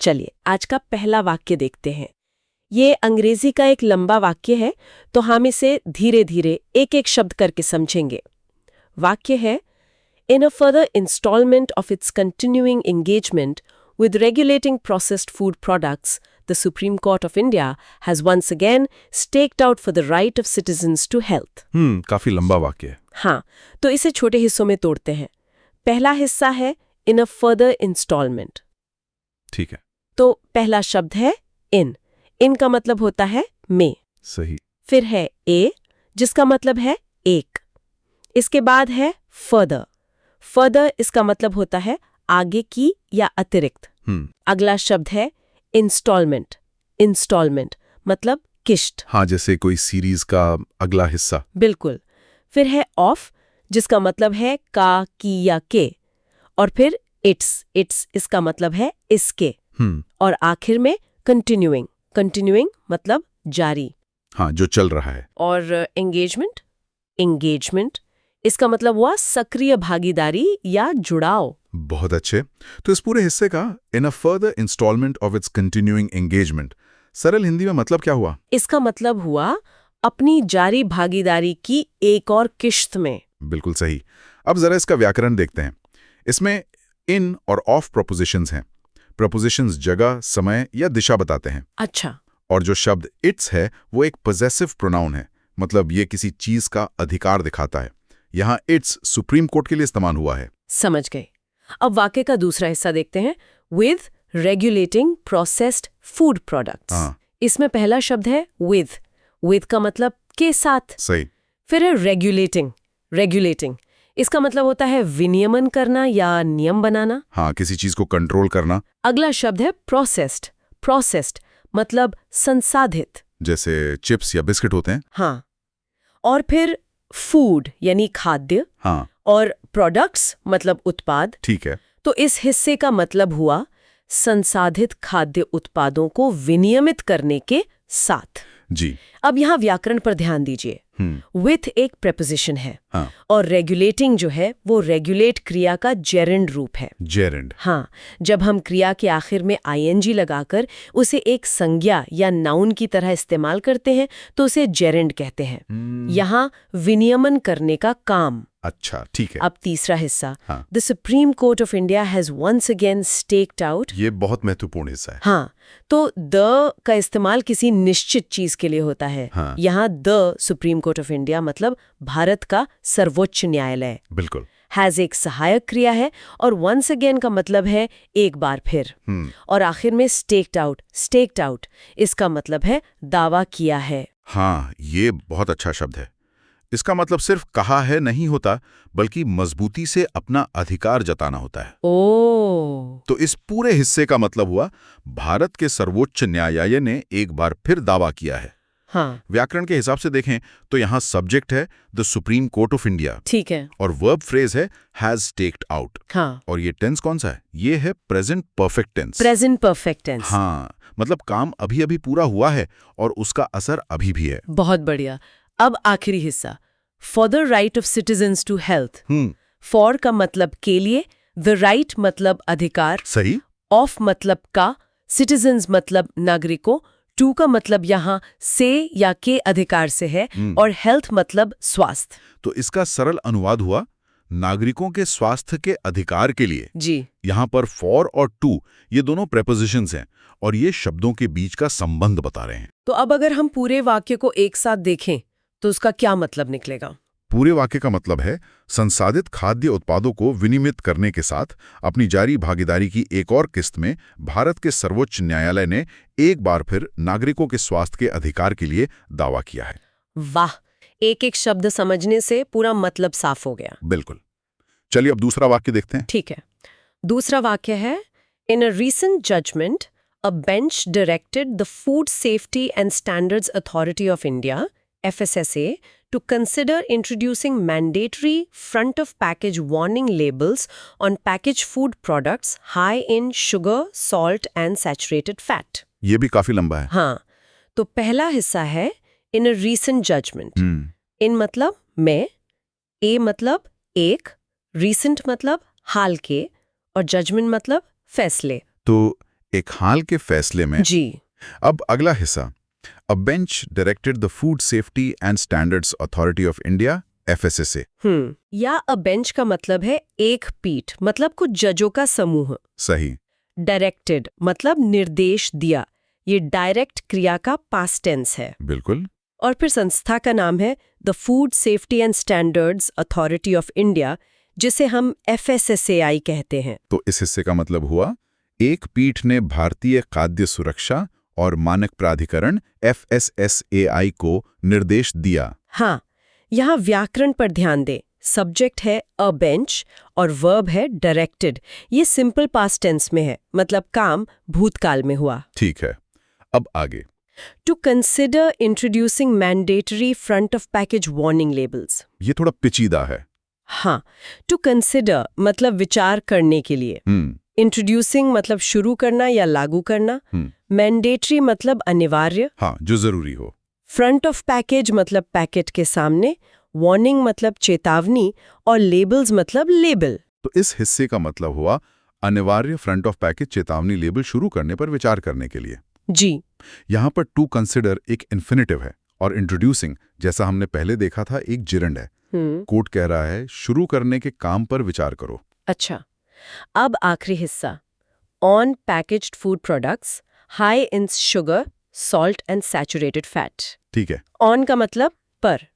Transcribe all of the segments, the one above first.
चलिए आज का पहला वाक्य देखते हैं। ये अंग्रेजी का एक लंबा वाक्य है, तो हम इसे धीरे धीरे एक एक शब्द करके समझेंगे। वाक्य है, In a further installment of its continuing engagement with regulating processed food products, the Supreme Court of India has once again staked out for the right of citizens to health. काफी लंबा वाक्य है। हाँ, तो इसे छोटे हिस्सों में तोड़ते हैं। पहला हिस्सा है in a further installment। ठीक है। तो पहला शब्द है in। in का मतलब होता है में। सही। फिर है a, जिसका मतलब है एक। इसके बाद है further। further इसका मतलब होता है आगे की या अतिरिक्त। अगला शब्द है installment। installment मतलब किश्त। हाँ, जैसे कोई सीरीज का अगला हिस्सा। बिल्कुल। फिर है ऑफ, जिसका मतलब है का, की या के। और फिर इट्स इसका मतलब है इसके। और आखिर में continuing। continuing मतलब जारी। हाँ, जो चल रहा है। और engagement इसका मतलब हुआ सक्रिय भागीदारी या जुड़ाव। बहुत अच्छे। तो इस पूरे हिस्से का in a further instalment of its continuing engagement सरल हिंदी में मतलब क्या हुआ? इसका मतलब हुआ अपनी जारी भागीदारी की एक और किश्त में। बिल्कुल सही। अब जरा इसका व्याकरण देखते हैं। इसमें इन और ऑफ प्रोपोजिशंस हैं। प्रोपोजिशंस जगह, समय या दिशा बताते हैं। अच्छा। और जो शब्द इट्स है वो एक पॉजेसिव प्रोनाउन है, मतलब ये किसी चीज का अधिकार दिखाता है। यहाँ इट्स सुप्रीम कोर्ट के लिए इस्तेमाल हुआ है। समझ गए। अब वाक्य का दूसरा हिस्सा देखते हैं। With regulating processed food products. इसमें पहला शब्द है विद का मतलब के साथ। सही। फिर है रेगुलेटिंग इसका मतलब होता है विनियमन करना या नियम बनाना। हाँ, किसी चीज को कंट्रोल करना। अगला शब्द है प्रोसेस्ड मतलब संसाधित, जैसे चिप्स या बिस्किट होते हैं। हाँ। और फिर फूड यानी खाद्य। हाँ। और प्रोडक्ट्स मतलब उत्पाद। ठीक है। तो इस हिस्से का मतलब हुआ संसाधित खाद्य उत्पादों को विनियमित करने के साथ। जी। अब यहाँ व्याकरण पर ध्यान दीजिए। विथ एक प्रेपोजिशन है। हाँ। और रेगुलेटिंग जो है वो रेगुलेट क्रिया का जेरेंड रूप है। जेरेंड। हाँ, जब हम क्रिया के आखिर में आईएनजी लगाकर उसे एक संज्ञा या नाउन की तरह इस्तेमाल करते हैं तो उसे जेरेंड कहते हैं। यहाँ विनियमन करने का काम। अच्छा, ठीक है। अब तीसरा हिस्सा, the Supreme Court of India has once again stacked out. ये बहुत महत्वपूर्ण हिस्सा है। हाँ, तो द का इस्तेमाल किसी निश्चित चीज के लिए होता है। यहाँ the Supreme Court of India मतलब भारत का सर्वोच्च न्यायालय। बिल्कुल। हैज एक सहायक क्रिया है और वंस अगेन का मतलब है एक बार फिर। और आखिर में स्टेक्ड आउट इसका मतलब है दावा किया है। हाँ, ये बहुत अच्छा शब्द है। इसका मतलब सिर्फ कहा है नहीं होता, बल्कि मजबूती से अपना अधिकार जताना होता है। तो इस पूरे हिस्से का मतलब हुआ भारत के सर्वोच्च न्यायालय ने एक बार फिर दावा किया है। हाँ। व्याकरण के हिसाब से देखें तो यहाँ सब्जेक्ट है the Supreme Court of India. ठीक है। और वर्ब फ्रेज है हैज स्टेक्ड आउट। हाँ। और ये टेंस कौन सा है? ये है प्रेजेंट परफेक्ट टेंस। हाँ, मतलब काम अभी अभी पूरा हुआ है और उसका असर अभी भी है। बहुत बढ़िया। अब आखिरी हिस्सा, for the right of citizens to health. For का मतलब के लिए, द राइट मतलब अधिकार, सही। ऑफ मतलब का, सिटीजन्स मतलब नागरिकों, टू का मतलब यहाँ से या के अधिकार से है, और हेल्थ मतलब स्वास्थ्य। तो इसका सरल अनुवाद हुआ नागरिकों के स्वास्थ्य के अधिकार के लिए। जी। यहाँ पर फॉर और टू ये दोनों प्रेपोजिशंस हैं और ये शब्दों के बीच का संबंध बता रहे हैं। तो अब अगर हम पूरे वाक्य को एक साथ देखें तो उसका क्या मतलब निकलेगा? पूरे वाक्य का मतलब है संसाधित खाद्य उत्पादों को विनियमित करने के साथ अपनी जारी भागीदारी की एक और किस्त में भारत के सर्वोच्च न्यायालय ने एक बार फिर नागरिकों के स्वास्थ्य के अधिकार के लिए दावा किया है। वाह, एक एक शब्द समझने से पूरा मतलब साफ हो गया। बिल्कुल। चलिए अब दूसरा वाक्य देखते हैं। ठीक है। दूसरा वाक्य है, in a recent judgment a bench directed the food safety and standards authority of India FSSA to consider introducing mandatory front of package warning labels on packaged food products high in sugar, salt and saturated fat. ये भी काफी लंबा है। हाँ, तो पहला हिस्सा है in a recent judgment. in मतलब में, a मतलब एक, recent मतलब हाल के, और judgment मतलब फैसले। तो एक हाल के फैसले में। जी। अब अगला हिस्सा, अ bench directed the food safety and standards authority of India FSSA। या अ बेंच का मतलब है एक पीठ, मतलब कुछ जजों का समूह। सही। डायरेक्टेड मतलब निर्देश दिया, ये डायरेक्ट क्रिया का पास्ट टेंस है। बिल्कुल। और फिर संस्था का नाम है the food safety and standards authority of India, जिसे हम FSSAI कहते हैं। तो इस हिस्से का मतलब हुआ, एक पीठ ने भारतीय खाद्य सुरक्षा और मानक प्राधिकरण FSSAI को निर्देश दिया। हाँ, यहाँ व्याकरण पर ध्यान दें। सब्जेक्ट है अ बेंच और वर्ब है डायरेक्टेड। ये सिंपल पास्ट टेंस में है, मतलब काम भूतकाल में हुआ। ठीक है, अब आगे। To consider introducing mandatory front of package warning labels. ये थोड़ा पेचीदा है। हाँ, टू कंसिडर मतलब विचार करने के लिए। इंट्रोड्यूसिंग मतलब शुरू करना या लागू करना। मैंडेटरी मतलब अनिवार्य। हाँ, जो जरूरी हो। फ्रंट ऑफ पैकेज मतलब पैकेट के सामने। वार्निंग मतलब चेतावनी। और लेबल्स मतलब लेबल। तो इस हिस्से का मतलब हुआ, अनिवार्य फ्रंट ऑफ पैकेज चेतावनी लेबल शुरू करने पर विचार करने के लिए। जी। यहाँ पर टू कंसिडर एक इन्फिनिटिव है और इंट्रोड्यूसिंग, जैसा हमने पहले देखा था, एक जिरंड है। कोर्ट कह रहा है शुरू करने के काम पर विचार करो। अच्छा, अब आखिरी हिस्सा, on packaged food products high in sugar, salt and saturated fat. ठीक है। ऑन का मतलब पर,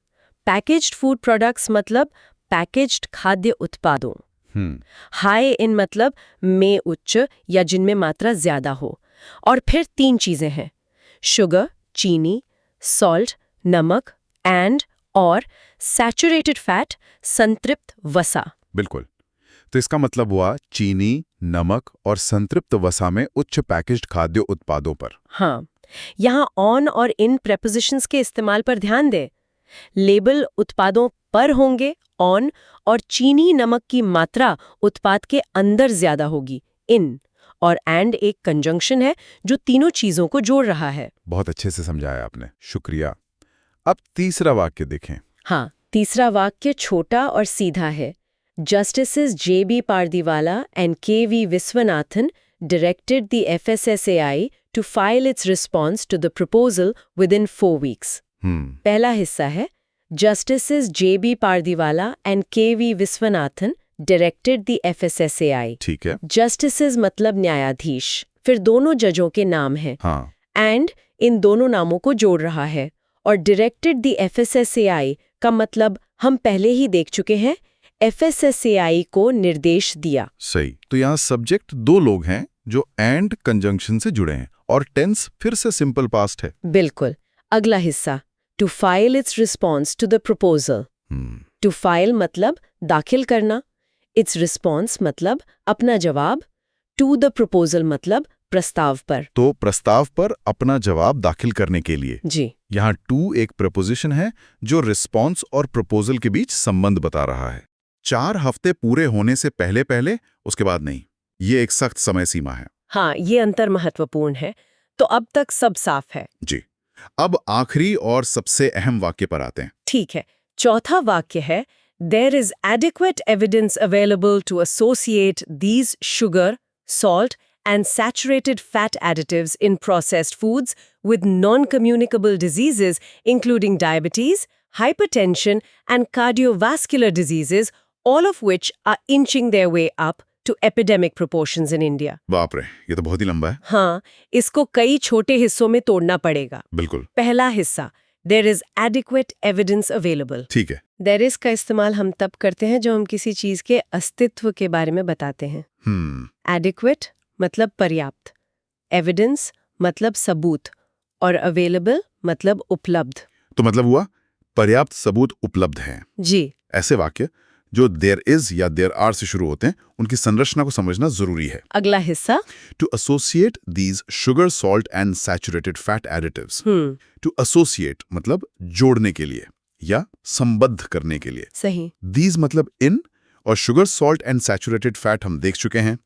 पैकेज्ड फूड प्रोडक्ट्स मतलब पैकेज्ड खाद्य उत्पादों। हाई इन मतलब में उच्च या जिनमें मात्रा ज्यादा हो। और फिर 3 चीजें हैं, शुगर चीनी, सॉल्ट नमक, एंड और सैचुरेटेड फैट संतृप्त वसा। बिल्कुल। तो इसका मतलब हुआ चीनी, नमक और संतृप्त वसा में उच्च पैकेज्ड खाद्य उत्पादों पर। हाँ, यहाँ ऑन और इन प्रेपोजिशंस के इस्तेमाल पर ध्यान दें। लेबल उत्पादों पर होंगे ऑन, और चीनी नमक की मात्रा उत्पाद के अंदर ज्यादा होगी इन, और एंड एक कंजंक्शन है जो तीनों चीजों को जोड़ रहा है। बहुत अच्छे से समझाया आपने, शुक्रिया। अब तीसरा वाक्य देखें। हाँ, तीसरा वाक्य छोटा और सीधा है। Justices J.B. Pardiwala and K.V. Viswanathan directed the FSSAI to file its response to the proposal within 4 weeks. पहला हिस्सा है, Justices J.B. Pardiwala and K.V. Viswanathan directed the FSSAI. ठीक है। Justices मतलब न्यायाधीश, फिर दोनों जजों के नाम हैं। हाँ। And इन दोनों नामों को जोड़ रहा है। और directed the FSSAI का मतलब हम पहले ही देख चुके हैं, FSSAI को निर्देश दिया। सही। तो यहाँ सब्जेक्ट 2 लोग हैं जो एंड कंजंक्शन से जुड़े हैं, और टेंस फिर से सिंपल पास्ट है। बिल्कुल। अगला हिस्सा, to file its response to the proposal. To file मतलब दाखिल करना, इट्स रिस्पॉन्स मतलब अपना जवाब, टू द प्रपोजल मतलब प्रस्ताव पर। तो प्रस्ताव पर अपना जवाब दाखिल करने के लिए। जी। यहाँ टू एक प्रपोजिशन है जो रिस्पॉन्स और प्रपोजल के बीच संबंध बता रहा है। 4 हफ्ते पूरे होने से पहले पहले, उसके बाद नहीं। ये एक सख्त समय सीमा है। हाँ, ये अंतर महत्वपूर्ण है। तो अब तक सब साफ है। जी। अब आखिरी और सबसे अहम वाक्य पर आते हैं। ठीक है। चौथा वाक्य है, There is adequate evidence available to associate these sugar, salt, and saturated fat additives in processed foods with non-communicable diseases including diabetes, hypertension, and cardiovascular diseases, all of which are inching their way up to epidemic proportions in India. बाप रे, ये तो बहुत ही लंबा है। हाँ, इसको कई छोटे हिस्सों में तोड़ना पड़ेगा। बिल्कुल। पहला हिस्सा, There is adequate evidence available. ठीक है। There is का इस्तेमाल हम तब करते हैं जो हम किसी चीज के अस्तित्व के बारे में बताते हैं। Adequate मतलब पर्याप्त, evidence मतलब सबूत, और available मतलब उपलब्ध। तो मतलब हुआ पर्याप्त सबूत उपलब्ध हैं। जी। ऐसे वाक्य जो देयर इज या देयर आर से शुरू होते हैं, उनकी संरचना को समझना जरूरी है। अगला हिस्सा, to associate these sugar, salt and saturated fat additives. To associate मतलब जोड़ने के लिए या संबद्ध करने के लिए। सही। दीज मतलब इन, और sugar, salt and saturated fat हम देख चुके हैं।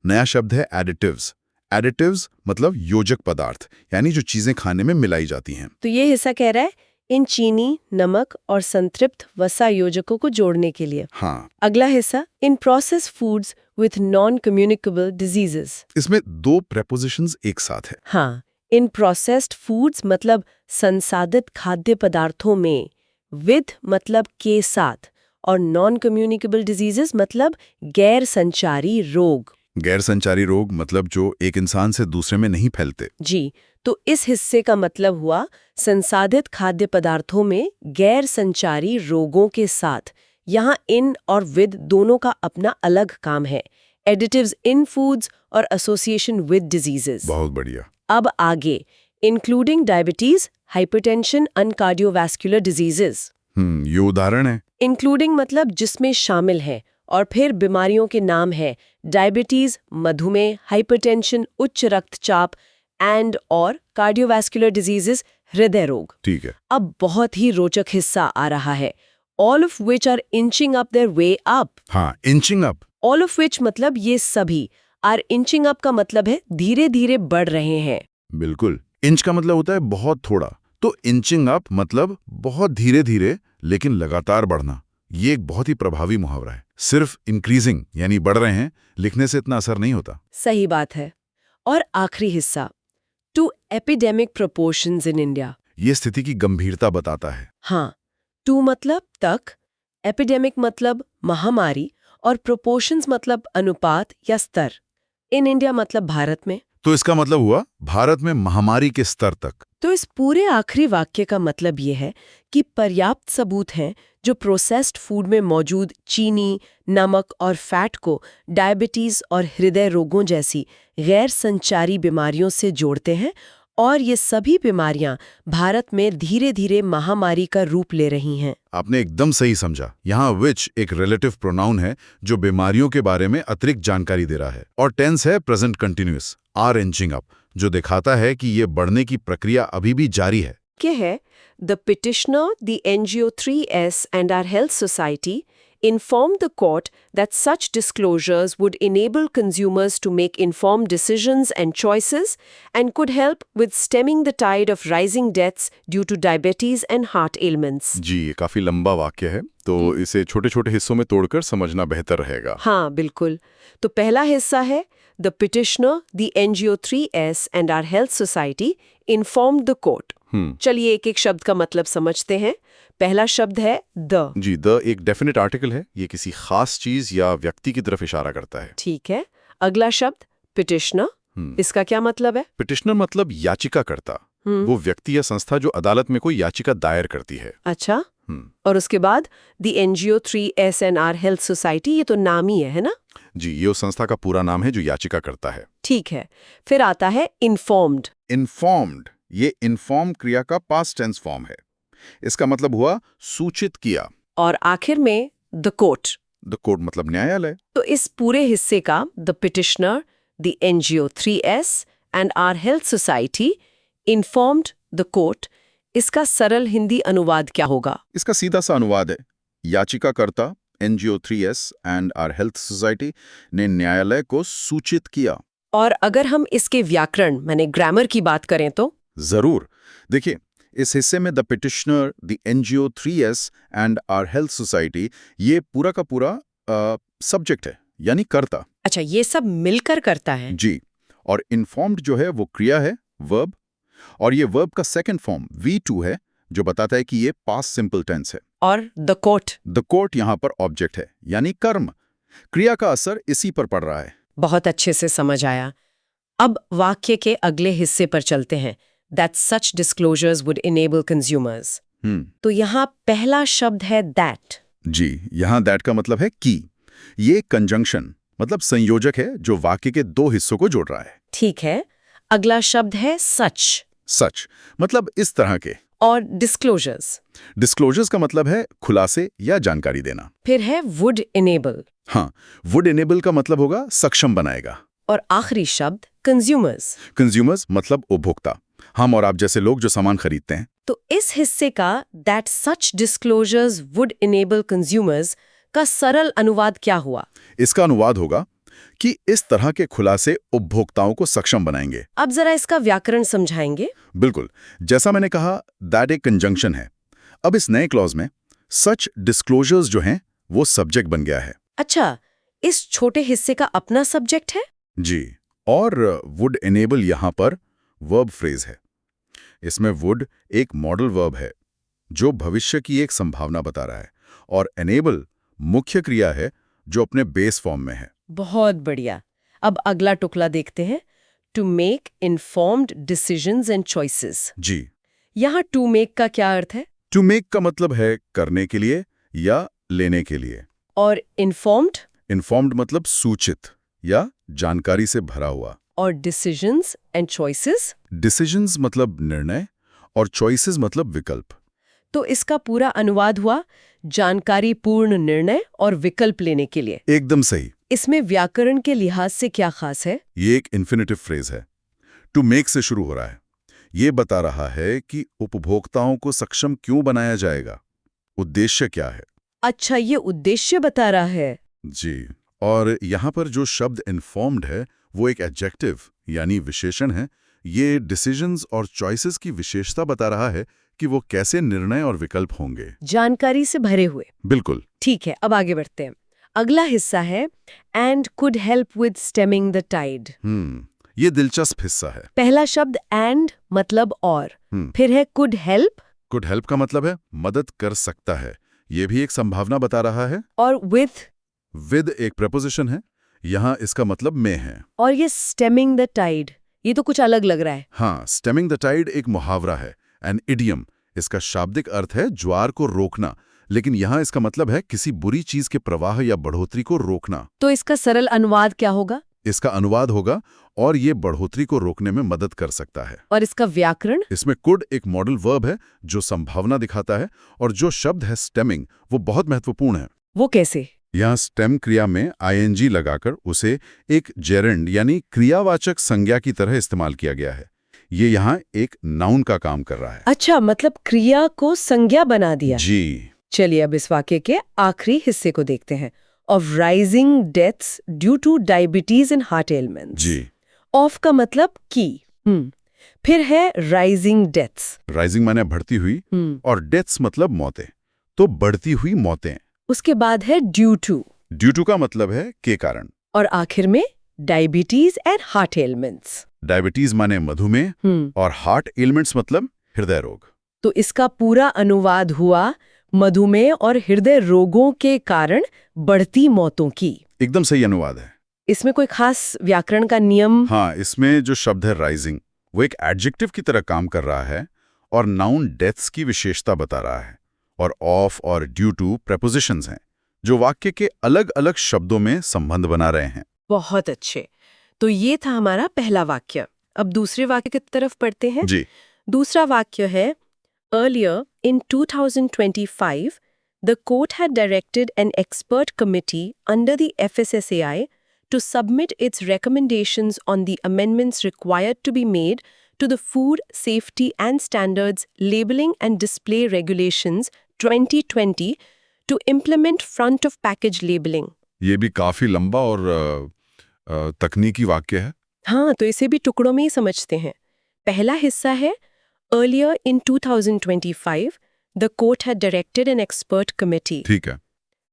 नया शब्द है एडिटिव्स। एडिटिव्स मतलब योजक पदार्थ, यानी जो चीजें खाने में मिलाई जाती हैं। तो ये हिस्सा कह रहा है इन चीनी, नमक और संतृप्त वसा योजकों को जोड़ने के लिए। हाँ। अगला हिस्सा, in process foods with non-communicable diseases. इसमें दो prepositions एक साथ है। हाँ, in processed foods मतलब संसाधित खाद्य पदार्थों में, with मतलब के साथ, और non-communicable diseases मतलब गैर संचारी रोग। गैर संचारी रोग मतलब जो एक इंसान से दूसरे में नहीं फैलते। जी, तो इस हिस्से का मतलब हुआ संसाधित खाद्य पदार्थों में गैर संचारी रोगों के साथ। यहाँ इन और विद दोनों का अपना अलग काम है, एडिटिव्स इन फूड्स और एसोसिएशन विद डिजीजेस। बहुत बढ़िया। अब आगे, including diabetes, hypertension and cardiovascular diseases. ये उदाहरण है। इंक्लूडिंग मतलब जिसमें शामिल है, और फिर बीमारियों के नाम है डायबिटीज, मधुमेह, हाइपरटेंशन, उच्च रक्तचाप एंड और कार्डियोवैस्कुलर डिजीजेस, हृदय रोग। ठीक है। अब बहुत ही रोचक हिस्सा आ रहा है, all of which are inching up their way up. हाँ, inching up. All of which मतलब ये सभी, आर इंचिंग अप का मतलब है धीरे धीरे बढ़ रहे हैं। बिल्कुल। इंच का मतलब होता है बहुत थोड़ा, तो इंचिंग अप मतलब बहुत धीरे धीरे लेकिन लगातार बढ़ना। ये एक बहुत ही प्रभावी मुहावरा है। सिर्फ इंक्रीजिंग यानी बढ़ रहे हैं लिखने से इतना असर नहीं होता। सही बात है। और आखिरी हिस्सा, to epidemic proportions in India. ये स्थिति की गंभीरता बताता है। हाँ, टू मतलब तक, एपिडेमिक मतलब महामारी, और प्रोपोर्शंस मतलब अनुपात या स्तर। इन इंडिया मतलब भारत में। तो इसका मतलब हुआ भारत में महामारी के स्तर तक। तो इस पूरे आखिरी वाक्य का मतलब ये है कि पर्याप्त सबूत हैं जो प्रोसेस्ड फूड में मौजूद चीनी, नमक और फैट को डायबिटीज और हृदय रोगों जैसी गैर संचारी बीमारियों से जोड़ते हैं, और ये सभी बीमारियां भारत में धीरे धीरे महामारी का रूप ले रही हैं। आपने एकदम सही समझा। यहाँ विच एक रिलेटिव प्रोनाउन है जो बीमारियों के बारे में अतिरिक्त जानकारी दे रहा है, और टेंस है present continuous, are inching up, जो दिखाता है कि ये बढ़ने की प्रक्रिया अभी भी जारी है। क्या है? The petitioner, the NGO 3S and our health society informed the court that such disclosures would enable consumers to make informed decisions and choices and could help with stemming the tide of rising deaths due to diabetes and heart ailments. जी, ये काफी लंबा वाक्य है, तो इसे छोटे छोटे हिस्सों में तोड़कर समझना बेहतर रहेगा। हाँ, बिल्कुल। तो पहला हिस्सा है The petitioner, the NGO 3S and our health society informed the court. चलिए एक एक शब्द का मतलब समझते हैं। पहला शब्द है द। जी, द एक डेफिनेट आर्टिकल है। ये किसी खास चीज या व्यक्ति की तरफ इशारा करता है। ठीक है। अगला शब्द पिटिशनर, इसका क्या मतलब है? पिटिशनर मतलब याचिकाकर्ता, वो व्यक्ति या संस्था जो अदालत में कोई याचिका दायर करती है। अच्छा। और उसके बाद the NGO 3S and our health society, ये तो नाम ही है ना? जी, ये उस संस्था का पूरा नाम है जो याचिका करता है। ठीक है। फिर आता है इन्फॉर्म्ड। इन्फॉर्म्ड, ये इन्फॉर्म क्रिया का पास्ट टेंस फॉर्म है। इसका मतलब हुआ सूचित किया। और आखिर में द कोर्ट। द कोर्ट मतलब न्यायालय। तो इस पूरे हिस्से का the petitioner, the NGO 3S and our health society informed the court, इसका सरल हिंदी अनुवाद क्या होगा? इसका सीधा सा अनुवाद है, याचिकाकर्ता NGO 3S and our health society ने न्यायालय को सूचित किया। और अगर हम इसके व्याकरण माने ग्रामर की बात करें तो? जरूर। देखिए, इस हिस्से में the petitioner, the NGO 3S and our health society, ये पूरा का पूरा सब्जेक्ट है, यानी कर्ता। अच्छा, ये सब मिलकर करता है? जी। और इन्फॉर्म्ड जो है वो क्रिया है, वर्ब, और ये वर्ब का सेकंड फॉर्म V2 है जो बताता है कि ये पास्ट सिंपल टेंस है। और द कोर्ट? द कोर्ट यहाँ पर ऑब्जेक्ट है, यानी कर्म। क्रिया का असर इसी पर पड़ रहा है। बहुत अच्छे से समझ आया। अब वाक्य के अगले हिस्से पर चलते हैं, that such disclosures would enable consumers. तो यहाँ पहला शब्द है that. जी, यहाँ that का मतलब है कि। ये कंजंक्शन मतलब संयोजक है जो वाक्य के दो हिस्सों को जोड़ रहा है। ठीक है। अगला शब्द है such. सच मतलब इस तरह के। और disclosures. डिस्क्लोजर्स का मतलब है खुलासे या जानकारी देना। फिर है would enable. हाँ, वुड एनेबल का मतलब होगा सक्षम बनाएगा। और आखिरी शब्द consumers. कंज्यूमर्स मतलब उपभोक्ता, हम और आप जैसे लोग जो सामान खरीदते हैं। तो इस हिस्से का that such disclosures would enable consumers का सरल अनुवाद क्या हुआ? इसका अनुवाद होगा कि इस तरह के खुलासे उपभोक्ताओं को सक्षम बनाएंगे। अब जरा इसका व्याकरण समझाएंगे? बिल्कुल। जैसा मैंने कहा, दैट एक कंजंक्शन है। अब इस नए क्लॉज में सच डिस्क्लोजर्स जो हैं वो सब्जेक्ट बन गया है। अच्छा, इस छोटे हिस्से का अपना सब्जेक्ट है? जी, और वुड एनेबल यहाँ पर वर्ब फ्रेज है। इसमें वुड एक मॉडल वर्ब है जो भविष्य की एक संभावना बता रहा है, और एनेबल मुख्य क्रिया है जो अपने बेस फॉर्म में है। बहुत बढ़िया। अब अगला टुकड़ा देखते हैं, to make informed decisions and choices. जी, यहाँ टू मेक का क्या अर्थ है? टू मेक का मतलब है करने के लिए या लेने के लिए। और इन्फॉर्म्ड? इन्फॉर्म्ड मतलब सूचित या जानकारी से भरा हुआ। और डिसीजंस एंड चॉइसेस? डिसीजंस मतलब निर्णय और चॉइसेस मतलब विकल्प। तो इसका पूरा अनुवाद हुआ जानकारी पूर्ण निर्णय और विकल्प लेने के लिए। एकदम सही। इसमें व्याकरण के लिहाज से क्या खास है? ये एक इन्फिनेटिव फ्रेज है। टू मेक से शुरू हो रहा है। ये बता रहा है कि उपभोक्ताओं को सक्षम क्यों बनाया जाएगा, उद्देश्य क्या है। अच्छा, ये उद्देश्य बता रहा है। जी, और यहाँ पर जो शब्द इन्फॉर्म्ड है वो एक एडजेक्टिव यानी विशेषण है। ये डिसीजंस और चॉइसेस की विशेषता बता रहा है कि वो कैसे निर्णय और विकल्प होंगे। जानकारी से भरे हुए। बिल्कुल। ठीक है, अब आगे बढ़ते हैं। अगला हिस्सा है and could help with stemming the tide. ये दिलचस्प हिस्सा है। पहला शब्द एंड मतलब और, फिर है कुड हेल्प। कुड हेल्प का मतलब है मदद कर सकता है, ये भी एक संभावना बता रहा है। और विद एक प्रपोजिशन है, यहाँ इसका मतलब में है। और ये स्टेमिंग द टाइड, ये तो कुछ अलग लग रहा है। हाँ, स्टेमिंग द टाइड एक मुहावरा है, एन इडियम। इसका शाब्दिक अर्थ है ज्वार को रोकना, लेकिन यहाँ इसका मतलब है किसी बुरी चीज के प्रवाह या बढ़ोतरी को रोकना। तो इसका सरल अनुवाद क्या होगा? इसका अनुवाद होगा और ये बढ़ोतरी को रोकने में मदद कर सकता है। और इसका व्याकरण? इसमें कुड एक मॉडल वर्ब है जो संभावना दिखाता है, और जो शब्द है स्टेमिंग वो बहुत महत्वपूर्ण है। वो कैसे? यहाँ स्टेम क्रिया में आईएनजी लगाकर उसे एक जेरेंड यानी क्रियावाचक संज्ञा की तरह इस्तेमाल किया गया है। ये यहाँ एक नाउन का काम कर रहा है। अच्छा, मतलब क्रिया को संज्ञा बना दिया। जी। चलिए अब इस वाक्य के आखिरी हिस्से को देखते हैं। Of rising deaths due to diabetes and heart ailments. जी। ऑफ का मतलब की। फिर है राइजिंग डेथ्स। राइजिंग माने बढ़ती हुई, और डेथ्स मतलब मौतें, तो बढ़ती हुई मौतें। उसके बाद है ड्यू टू। ड्यू टू का मतलब है के कारण। और आखिर में diabetes and heart elements. Diabetes माने मधुमेह, और हार्ट एलिमेंट्स मतलब हृदय रोग। तो इसका पूरा अनुवाद हुआ मधुमेह और हृदय रोगों के कारण बढ़ती मौतों की। एकदम सही अनुवाद है। इसमें कोई खास व्याकरण का नियम? हाँ, इसमें जो शब्द है राइजिंग वो एक एडजेक्टिव की तरह काम कर रहा है, और नाउन डेथ्स की विशेषता बता रहा है, और ऑफ और ड्यू टू प्रेपोजिशंस हैं जो वाक्य के अलग अलग शब्दों में संबंध बना रहे हैं। बहुत अच्छे। तो ये था हमारा पहला वाक्य। अब दूसरे वाक्य की तरफ पढ़ते हैं। जी। दूसरा वाक्य है, Earlier in 2025, the court had directed an expert committee under the FSSAI to submit its recommendations on the amendments required to be made to the Food Safety and Standards Labeling and Display Regulations 2020 to implement front of package labeling. ये भी काफी लंबा और तकनीकी वाक्य है। हाँ, तो इसे भी टुकड़ों में ही समझते हैं। पहला हिस्सा है, Earlier in 2025, the court had directed an expert committee. ठीक है।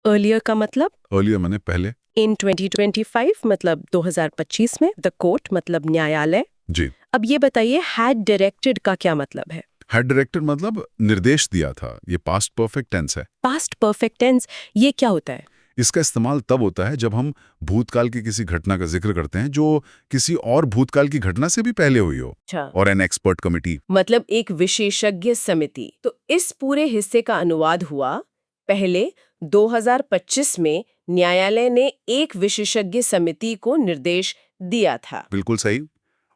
Earlier का मतलब? Earlier माने पहले। In 2025 मतलब 2025 में, the court मतलब न्यायालय। जी। अब ये बताइए had directed का क्या मतलब है? had directed मतलब निर्देश दिया था। ये past perfect tense है। Past perfect tense, ये क्या होता है? इसका इस्तेमाल तब होता है जब हम भूतकाल की किसी घटना का जिक्र करते हैं जो किसी और भूतकाल की घटना से भी पहले हुई हो। अच्छा। और एन एक्सपर्ट कमिटी मतलब एक विशेषज्ञ समिति। तो इस पूरे हिस्से का अनुवाद हुआ, पहले 2025 में न्यायालय ने एक विशेषज्ञ समिति को निर्देश दिया था। बिल्कुल सही।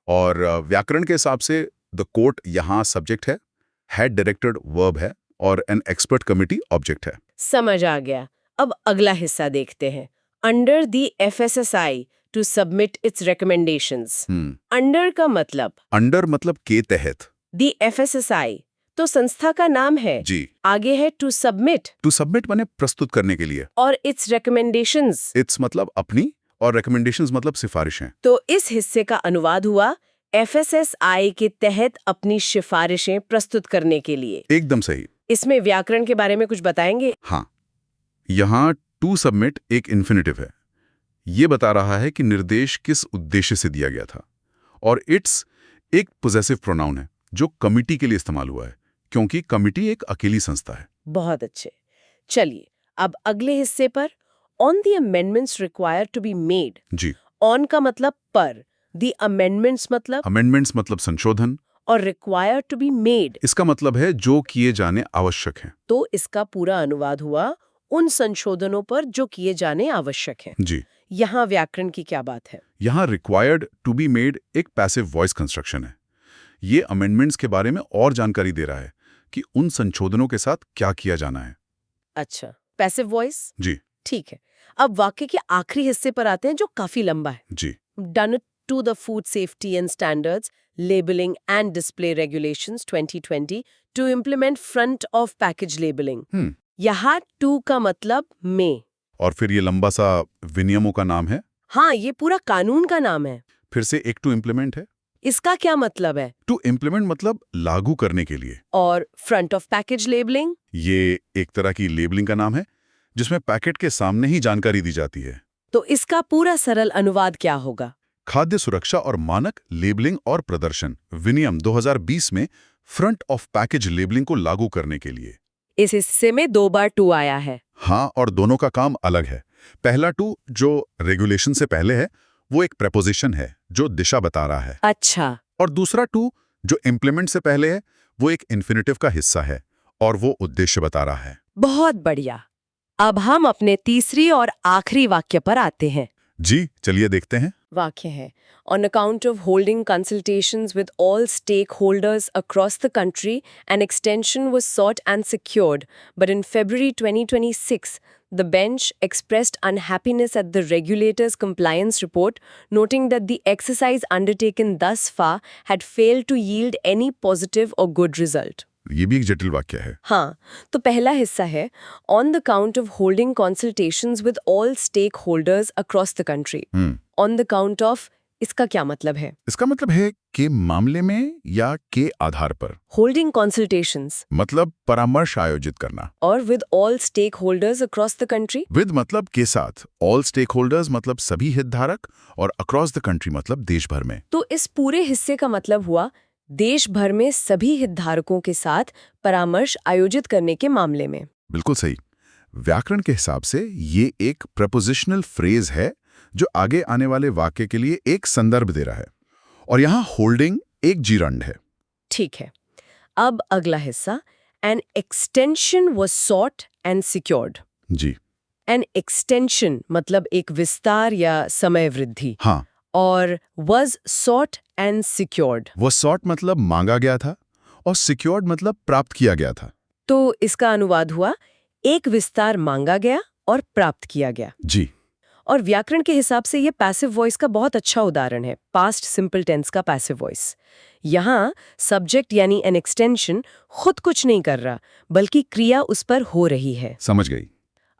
और व्याकरण के हिसाब से द कोर्ट यहाँ सब्जेक्ट है, हैड डायरेक्टेड वर्ब है, और एन एक्सपर्ट कमिटी ऑब्जेक्ट है। समझ आ गया। अब अगला हिस्सा देखते हैं। Under the FSSAI to submit its recommendations. Under का मतलब? अंडर मतलब के तहत। द FSSAI तो संस्था का नाम है। जी। आगे है टू सबमिट। टू सबमिट माने प्रस्तुत करने के लिए। और इट्स रिकमेंडेशंस। इट्स मतलब अपनी, और रिकमेंडेशंस मतलब सिफारिशें। तो इस हिस्से का अनुवाद हुआ FSSAI के तहत अपनी सिफारिशें प्रस्तुत करने के लिए। एकदम सही। इसमें व्याकरण के बारे में कुछ बताएंगे? हाँ, यहाँ टू सबमिट एक इन्फिनेटिव है ये बता रहा है कि निर्देश किस उद्देश्य से दिया गया था। और इट्स एक पोजेसिव प्रोनाउन है जो कमिटी के लिए इस्तेमाल हुआ है, क्योंकि कमिटी एक अकेली संस्था है। बहुत अच्छे। चलिए अब अगले हिस्से पर, on the amendments required to be made. जी। ऑन का मतलब पर, द अमेंडमेंट्स मतलब संशोधन, और रिक्वायर्ड टू बी मेड इसका मतलब है जो किए जाने आवश्यक हैं। तो इसका पूरा अनुवाद हुआ उन संशोधनों पर जो किए जाने आवश्यक हैं। जी। यहाँ व्याकरण की क्या बात है? यहाँ रिक्वायर्ड टू बी मेड एक पैसिव वॉइस कंस्ट्रक्शन है। ये अमेंडमेंट्स के बारे में और जानकारी दे रहा है कि उन संशोधनों के साथ क्या किया जाना है। अच्छा, पैसिव वॉइस। जी। ठीक है, अब वाक्य के आखिरी हिस्से पर आते हैं जो काफी लंबा है। जी। Done to the food safety and standards, labelling and display regulations 2020 to implement front of package labelling. यहाँ टू का मतलब में, और फिर ये लंबा सा विनियमों का नाम है। हाँ, ये पूरा कानून का नाम है। फिर से एक टू इम्प्लीमेंट है। इसका क्या मतलब है? टू इम्प्लीमेंट मतलब लागू करने के लिए। और फ्रंट ऑफ पैकेज लेबलिंग, ये एक तरह की लेबलिंग का नाम है जिसमें पैकेट के सामने ही जानकारी दी जाती है। तो इसका पूरा सरल अनुवाद क्या होगा? खाद्य सुरक्षा और मानक लेबलिंग और प्रदर्शन विनियम 2020 में फ्रंट ऑफ पैकेज लेबलिंग को लागू करने के लिए। इस हिस्से में 2 बार टू आया है। हाँ, और दोनों का काम अलग है। पहला टू जो रेगुलेशन से पहले है वो एक प्रेपोजिशन है जो दिशा बता रहा है। अच्छा। और दूसरा टू जो इम्प्लीमेंट से पहले है वो एक इन्फिनेटिव का हिस्सा है और वो उद्देश्य बता रहा है। बहुत बढ़िया। अब हम अपने तीसरी और आखिरी वाक्य पर आते हैं। जी, चलिए देखते हैं। वाक्य है, on account of holding consultations with all stakeholders across the country an extension was sought and secured, but in February 2026 the bench expressed unhappiness at the regulator's compliance report, noting that the exercise undertaken thus far had failed to yield any positive or good result. ये भी एक जटिल वाक्य है। हाँ, तो पहला हिस्सा है, on the count of holding consultations with all stakeholders across the country. On the count of, इसका क्या मतलब है? इसका मतलब है के मामले में या के आधार पर। होल्डिंग कंसल्टेशंस मतलब परामर्श आयोजित करना। और with all stakeholders across the country. With मतलब के साथ, ऑल स्टेक होल्डर्स मतलब सभी हितधारक, और अक्रॉस द कंट्री मतलब देश भर में। तो इस पूरे हिस्से का मतलब हुआ देश भर में सभी हितधारकों के साथ परामर्श आयोजित करने के मामले में। बिल्कुल सही। व्याकरण के हिसाब से ये एक प्रपोजिशनल फ्रेज है जो आगे आने वाले वाक्य के लिए एक संदर्भ दे रहा है, और यहाँ होल्डिंग एक जीरंड है। ठीक है, अब अगला हिस्सा, an extension was sought and secured। जी। एन एक्सटेंशन मतलब एक विस्तार या समय वृद्धि। हाँ। और was sought and secured। वो sought मतलब मांगा गया था और secured मतलब प्राप्त किया गया था। तो इसका अनुवाद हुआ एक विस्तार मांगा गया और प्राप्त किया गया। जी। और व्याकरण के हिसाब से ये पैसिव वॉइस का बहुत अच्छा उदाहरण है, पास्ट सिंपल टेंस का पैसिव वॉइस। यहाँ सब्जेक्ट यानी एन एक्सटेंशन खुद कुछ नहीं कर रहा, बल्कि क्रिया उस पर हो रही है। समझ गई।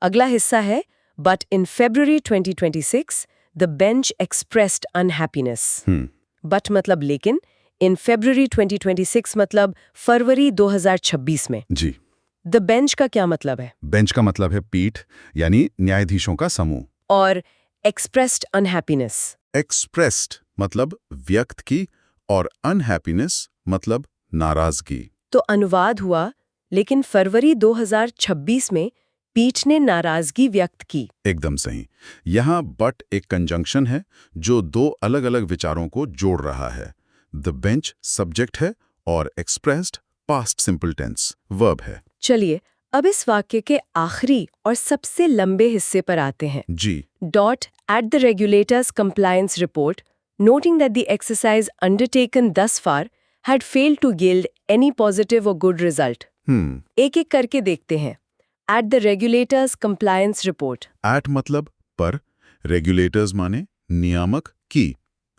अगला हिस्सा है, but in February 2026 the bench expressed unhappiness. But मतलब लेकिन, इन February 2026 मतलब फरवरी 2026 में। जी। द बेंच का क्या मतलब है? बेंच का मतलब है पीठ, यानी न्यायाधीशों का समूह। और एक्सप्रेस्ड अनहैप्पीनेस। एक्सप्रेस्ड मतलब व्यक्त की और अनहैप्पीनेस मतलब नाराजगी। तो अनुवाद हुआ, लेकिन फरवरी 2026 में पीठ ने नाराजगी व्यक्त की। एकदम सही। यहाँ बट एक कंजंक्शन है जो दो अलग अलग विचारों को जोड़ रहा है। द बेंच सब्जेक्ट है और expressed past simple tense verb है। चलिए अब इस वाक्य के आखिरी और सबसे लंबे हिस्से पर आते हैं। जी। Dot at the regulator's compliance report noting that the exercise undertaken thus far had failed to yield any positive और गुड रिजल्ट। एक एक करके देखते हैं। At the regulator's compliance report. At मतलब पर, रेगुलेटर्स माने नियामक की,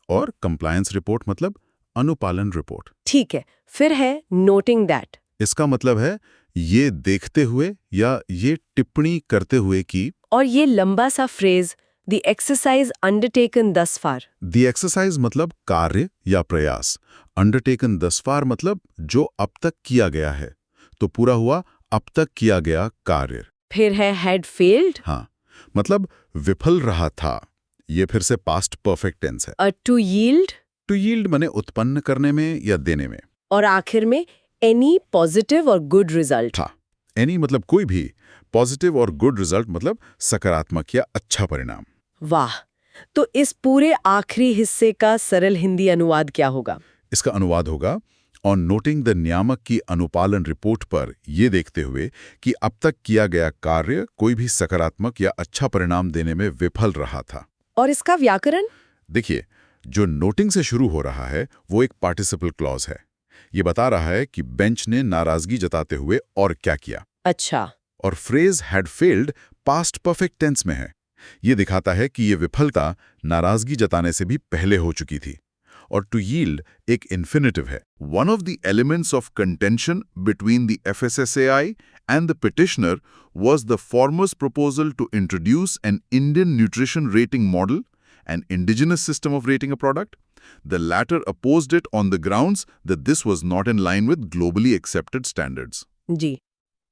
और कंप्लायंस रिपोर्ट मतलब अनुपालन रिपोर्ट। ठीक है, फिर है नोटिंग दैट। इसका मतलब है ये देखते हुए या ये टिप्पणी करते हुए कि। और ये लंबा सा phrase the exercise undertaken thus far. The exercise मतलब कार्य या प्रयास, अंडरटेकन दस फार मतलब जो अब तक किया गया है, तो पूरा हुआ अब तक किया गया कार्य। फिर है हैड फेल्ड। हाँ, मतलब विफल रहा था ये फिर से पास्ट परफेक्ट टेंस है। टू यील्ड, टू यील्ड माने उत्पन्न करने में या देने में। और आखिर में एनी पॉजिटिव और गुड रिजल्ट। हाँ, एनी मतलब कोई भी, पॉजिटिव और गुड रिजल्ट मतलब सकारात्मक या अच्छा परिणाम। वाह, तो इस पूरे आखिरी हिस्से का सरल हिंदी अनुवाद क्या होगा? इसका अनुवाद होगा, ऑन नोटिंग द नियामक की अनुपालन रिपोर्ट पर ये देखते हुए कि अब तक किया गया कार्य कोई भी सकारात्मक या अच्छा परिणाम देने में विफल रहा था। और इसका व्याकरण? देखिए, जो नोटिंग से शुरू हो रहा है वो एक पार्टिसिपल क्लॉज है। ये बता रहा है कि बेंच ने नाराजगी जताते हुए और क्या किया। अच्छा। और phrase had failed past perfect tense में है। ये दिखाता है कि ये विफलता नाराजगी जताने से भी पहले हो चुकी थी। और टू यील्ड एक इन्फिनिटिव है। One of the elements of contention between the FSSAI and the petitioner was the former's proposal to introduce an Indian nutrition rating model, an indigenous system of rating a product. The latter opposed it on the grounds that this was not in line with globally accepted standards. जी,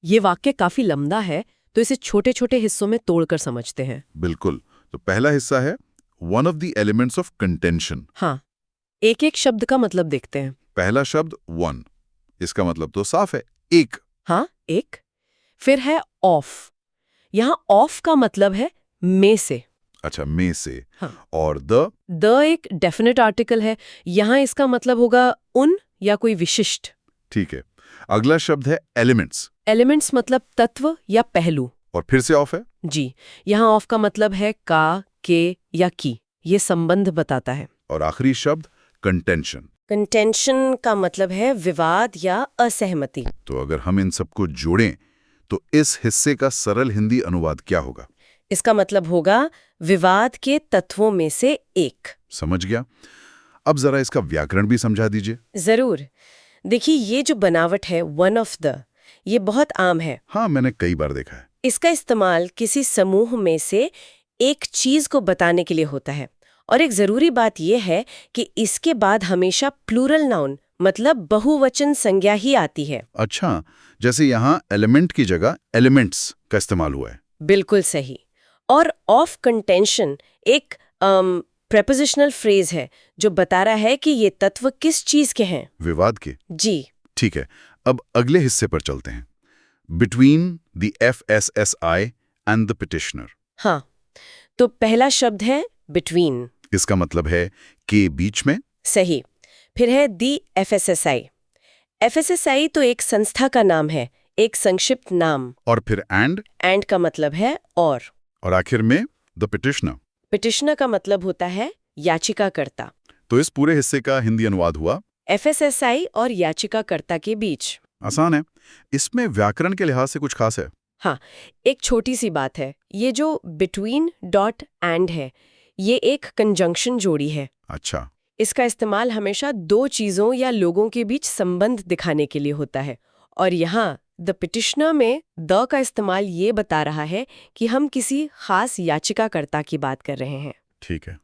ये वाक्य काफी लंबा है, तो इसे छोटे छोटे हिस्सों में तोड़कर समझते हैं। बिल्कुल। तो पहला हिस्सा है one of the elements of contention. हाँ, एक एक शब्द का मतलब देखते हैं। पहला शब्द one, इसका मतलब तो साफ है, एक। हाँ, एक। फिर है ऑफ। यहाँ ऑफ का मतलब है में से। अच्छा, में से। हाँ। और द एक डेफिनेट आर्टिकल है, यहाँ इसका मतलब होगा उन या कोई विशिष्ट। ठीक है। अगला शब्द है एलिमेंट्स। एलिमेंट्स मतलब तत्व या पहलू। और फिर से ऑफ है। जी, यहाँ ऑफ का मतलब है का, के या की। ये संबंध बताता है। और आखिरी शब्द कंटेंशन। कंटेंशन का मतलब है विवाद या असहमति। तो अगर हम इन सबको जोड़ें तो इस हिस्से का सरल हिंदी अनुवाद क्या होगा? इसका मतलब होगा विवाद के तत्वों में से एक। समझ गया। अब जरा इसका व्याकरण भी समझा दीजिए। जरूर। देखिए, ये जो बनावट है वन ऑफ द, ये बहुत आम है। हाँ, मैंने कई बार देखा है। इसका इस्तेमाल किसी समूह में से एक चीज को बताने के लिए होता है। और एक जरूरी बात यह है कि इसके बाद हमेशा प्लूरल नाउन मतलब बहुवचन संज्ञा ही आती है। अच्छा, जैसे यहाँ एलिमेंट की जगह एलिमेंट्स का इस्तेमाल हुआ है। बिल्कुल सही। और ऑफ कंटेंशन एक प्रेपोजिशनल फ्रेज है जो बता रहा है कि ये तत्व किस चीज के हैं। विवाद के। जी। ठीक है, अब अगले हिस्से पर चलते हैं। Between the FSSI and the petitioner. हाँ, तो पहला शब्द है बिटवीन। इसका मतलब है के बीच में। सही। फिर है दी FSSI। FSSI तो एक संस्था का नाम है, एक संक्षिप्त नाम। और फिर एंड का मतलब है और आखिर में द पिटिशनर। पिटिशनर का मतलब होता है याचिकाकर्ता। तो इस पूरे हिस्से का हिंदी अनुवाद हुआ FSSI और याचिकाकर्ता के बीच। आसान है। इसमें व्याकरण के लिहाज से कुछ खास है? हाँ, एक छोटी सी बात है। ये जो बिटवीन डॉट एंड है, ये एक कंजंक्शन जोड़ी है। अच्छा। इसका इस्तेमाल हमेशा दो चीजों या लोगों के बीच संबंध दिखाने के लिए होता है। और यहाँ द पिटिशनर में द का इस्तेमाल ये बता रहा है कि हम किसी खास याचिकाकर्ता की बात कर रहे हैं। ठीक है।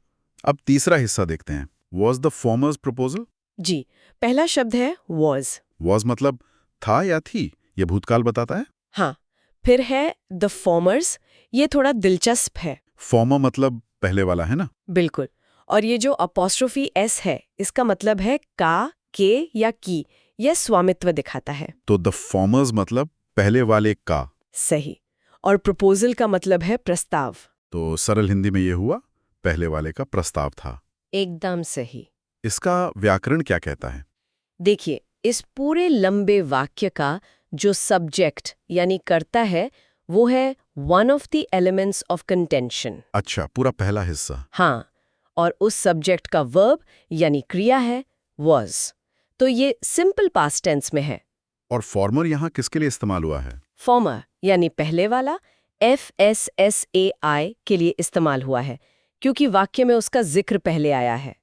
अब तीसरा हिस्सा देखते हैं। Was the former's proposal. जी, पहला शब्द है वॉज। वॉज मतलब था या थी, ये भूतकाल बताता है। हाँ, फिर है द फॉर्मर्स। ये थोड़ा दिलचस्प है। फॉर्मर मतलब पहले वाला है ना? बिल्कुल। और ये जो अपॉस्ट्रोफी एस है, इसका मतलब है का, के या की। यह स्वामित्व दिखाता है। तो द फॉर्मर्स मतलब पहले वाले का। सही। और प्रपोजल का मतलब है प्रस्ताव। तो सरल हिंदी में ये हुआ पहले वाले का प्रस्ताव था। एकदम सही। इसका व्याकरण क्या कहता है? देखिए, इस पूरे लंबे वाक्य का जो सब्जेक्ट यानी कर्ता है, वो है one of the elements of contention. अच्छा, पूरा पहला हिस्सा। हाँ, और उस सब्जेक्ट का वर्ब यानी क्रिया है was। तो ये सिंपल पास्ट टेंस में है। और फॉर्मर यहाँ किसके लिए इस्तेमाल हुआ है? फॉर्मर यानी पहले वाला FSSAI के लिए इस्तेमाल हुआ है, क्योंकि वाक्य में उसका जिक्र पहले आया है।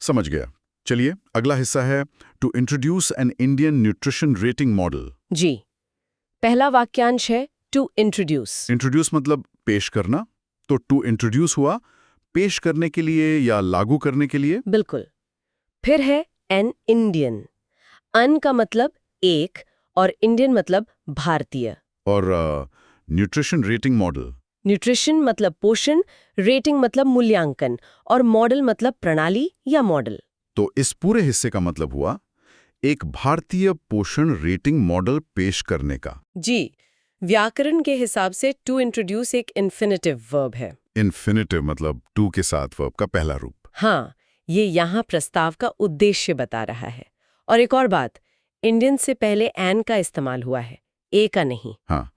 समझ गया। चलिए, अगला हिस्सा है to introduce an Indian nutrition rating model. जी, पहला वाक्यांश है टू इंट्रोड्यूस। इंट्रोड्यूस मतलब पेश करना। तो टू इंट्रोड्यूस हुआ पेश करने के लिए या लागू करने के लिए। बिल्कुल। फिर है एन इंडियन। अन का मतलब एक और इंडियन मतलब भारतीय। और न्यूट्रिशन रेटिंग मॉडल। न्यूट्रिशन मतलब पोषण, रेटिंग मतलब मूल्यांकन और मॉडल मतलब प्रणाली या मॉडल। तो इस पूरे हिस्से का मतलब हुआ एक भारतीय पोषण रेटिंग मॉडल पेश करने का। जी, व्याकरण के हिसाब से टू इंट्रोड्यूस एक इन्फिनिटिव वर्ब है। इन्फिनिटिव मतलब टू के साथ वर्ब का पहला रूप। हाँ, ये यहाँ प्रस्ताव का उद्देश्य बता रहा है। और एक और बात, इंडियन से पहले एन का इस्तेमाल हुआ है, ए का नहीं। हाँ,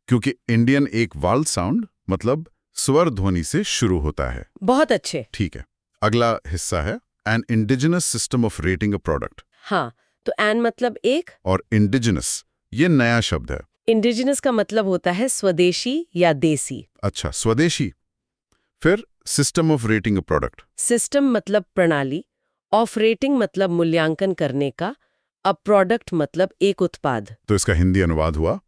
क्योंकि इंडियन एक वाल साउंड मतलब स्वर ध्वनि से शुरू होता है। बहुत अच्छे। ठीक है, अगला हिस्सा है an indigenous system of rating a product. हाँ, तो एन मतलब एक और इंडिजिनस ये नया शब्द है। इंडिजिनस का मतलब होता है स्वदेशी या देसी। अच्छा, स्वदेशी। फिर system of rating a product. System मतलब प्रणाली, ऑफ रेटिंग मतलब मूल्यांकन करने का, अब प्रोडक्ट मतलब एक उत्पाद। तो इसका हिंदी अनुवाद हुआ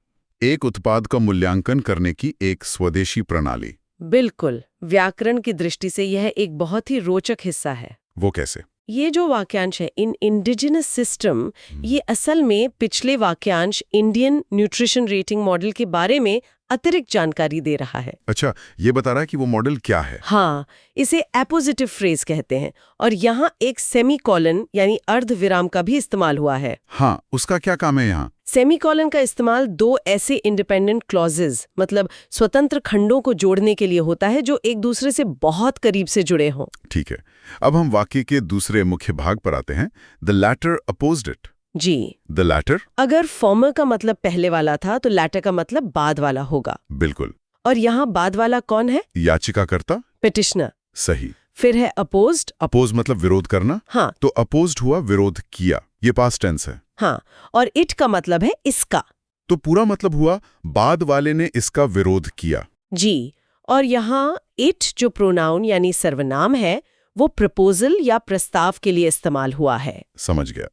एक उत्पाद का मूल्यांकन करने की एक स्वदेशी प्रणाली। बिल्कुल, व्याकरण की दृष्टि से यह एक बहुत ही रोचक हिस्सा है। वो कैसे? ये जो वाक्यांश है इन इंडिजिनस सिस्टम, ये असल में पिछले वाक्यांश इंडियन न्यूट्रिशन रेटिंग मॉडल के बारे में अतिरिक्त जानकारी दे रहा है। अच्छा, ये बता रहा है कि वो मॉडल क्या है। हाँ, इसे एपोजिटिव फ्रेज कहते हैं और यहाँ एक सेमीकोलन यानी अर्धविराम का भी इस्तेमाल हुआ है। हाँ, उसका क्या काम है यहाँ? सेमीकोलन का इस्तेमाल दो ऐसे इंडिपेंडेंट क्लॉजेज मतलब स्वतंत्र खंडों को जोड़ने के लिए होता है जो एक दूसरे से बहुत करीब से जुड़े हों। ठीक है, अब हम वाक्य के दूसरे मुख्य भाग पर आते हैं। The latter opposed it. जी, द लैटर। अगर फॉर्मर का मतलब पहले वाला था तो लैटर का मतलब बाद वाला होगा। बिल्कुल। और यहाँ बाद वाला कौन है? याचिकाकर्ता। पिटिशनर। सही। फिर है अपोज्ड। अपोज मतलब विरोध करना। हाँ, तो अपोज्ड हुआ विरोध किया, ये पास्ट टेंस है। हाँ, और इट का मतलब है इसका। तो पूरा मतलब हुआ बाद वाले ने इसका विरोध किया। जी, और यहाँ इट जो प्रोनाउन यानी सर्वनाम है वो प्रपोजल या प्रस्ताव के लिए इस्तेमाल हुआ है। समझ गया।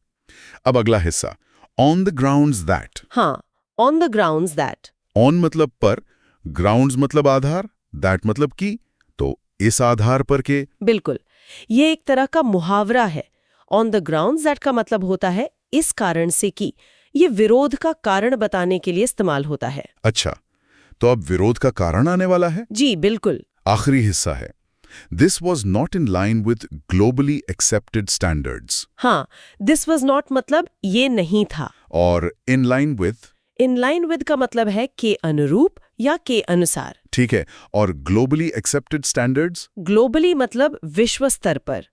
अब अगला हिस्सा, ऑन द ग्राउंड्स दैट। हाँ, on the grounds that. On मतलब पर, ग्राउंड्स मतलब आधार, दैट मतलब की, तो इस आधार पर के। बिल्कुल, ये एक तरह का मुहावरा है। ऑन द ग्राउंड्स दैट का मतलब होता है इस कारण से कि, ये विरोध का कारण बताने के लिए इस्तेमाल होता है। अच्छा, तो अब विरोध का कारण आने वाला है। जी बिल्कुल। आखिरी हिस्सा है, this was not in line with globally accepted standards. हाँ, दिस वॉज नॉट मतलब ये नहीं था। और in line with. In line with का मतलब है के अनुरूप या के अनुसार। ठीक है, और ग्लोबली एक्सेप्टेड स्टैंडर्ड्स। ग्लोबली मतलब विश्व स्तर पर,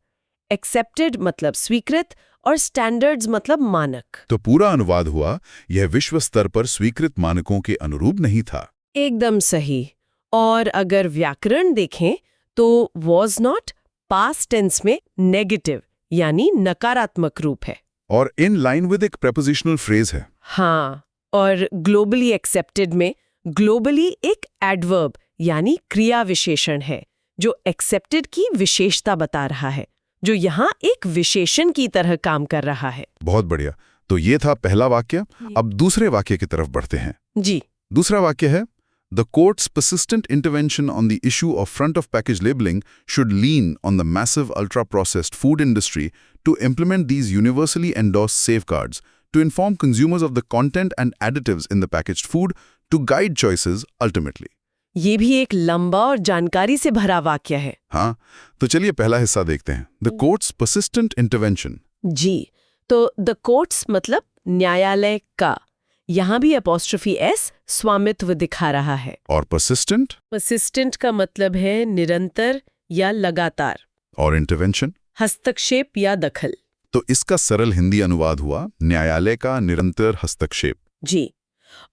एक्सेप्टेड मतलब स्वीकृत और स्टैंडर्ड्स मतलब मानक। तो पूरा अनुवाद हुआ यह विश्व स्तर पर स्वीकृत मानकों के अनुरूप नहीं था। एकदम सही। और अगर व्याकरण देखें तो वॉज नॉट पास्ट टेंस में नेगेटिव यानी नकारात्मक रूप है। और इन लाइन विद एक प्रेपोजिशनल फ्रेज है। हाँ, और ग्लोबली एक्सेप्टेड में ग्लोबली एक एडवर्ब यानी क्रिया विशेषण है जो एक्सेप्टेड की विशेषता बता रहा है, जो यहाँ एक विशेषण की तरह काम कर रहा है। बहुत बढ़िया। तो ये था पहला वाक्य। अब दूसरे वाक्य की तरफ बढ़ते हैं। जी, दूसरा वाक्य है, The court's persistent intervention on the issue of front-of-package labeling should lean on the massive ultra-processed food industry to implement these universally endorsed safeguards, to inform consumers of the content and additives in the packaged food, to guide choices ultimately. ये भी एक लंबा और जानकारी से भरा वाक्य है। हाँ, तो चलिए पहला हिस्सा देखते हैं। The court's persistent intervention. जी, तो द कोर्ट्स मतलब न्यायालय का, यहाँ भी अपॉस्ट्रोफी एस स्वामित्व दिखा रहा है। और persistent? परसिस्टेंट का मतलब है निरंतर या लगातार। और intervention? हस्तक्षेप या दखल। तो इसका सरल हिंदी अनुवाद हुआ न्यायालय का निरंतर हस्तक्षेप। जी,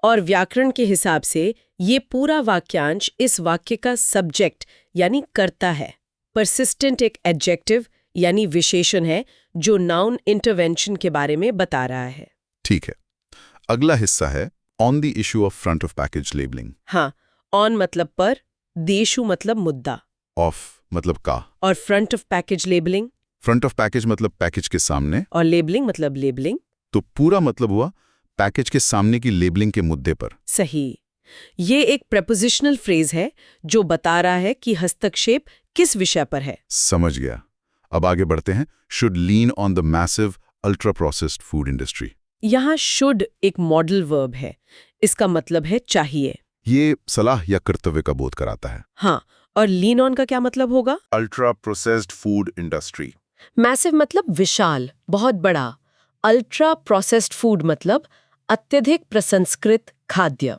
और व्याकरण के हिसाब से ये पूरा वाक्यांश इस वाक्य का सब्जेक्ट यानी कर्ता है। परसिस्टेंट एक एडजेक्टिव यानी विशेषण है जो नाउन इंटरवेंशन के बारे में बता रहा है। ठीक है, अगला हिस्सा है on the issue of front of package labelling. हाँ, ऑन मतलब पर, देशु मतलब मुद्दा, ऑफ मतलब का, और front of package labelling, front of package मतलब पैकेज के सामने, और लेबलिंग मतलब लेबलिंग। तो पूरा मतलब हुआ पैकेज के सामने की लेबलिंग के मुद्दे पर। सही। ये एक प्रेपोजिशनल फ्रेज है जो बता रहा है कि हस्तक्षेप किस विषय पर है। समझ गया। अब आगे बढ़ते हैं। Should lean on the massive ultra processed food industry. यहाँ शुड एक मॉडल वर्ब है, इसका मतलब है चाहिए। ये सलाह या कर्तव्य का बोध कराता है। हाँ, और लीन ऑन का क्या मतलब होगा? Ultra processed food industry. Massive मतलब विशाल, बहुत बड़ा। अल्ट्रा प्रोसेस्ड फूड मतलब अत्यधिक प्रसंस्कृत खाद्य,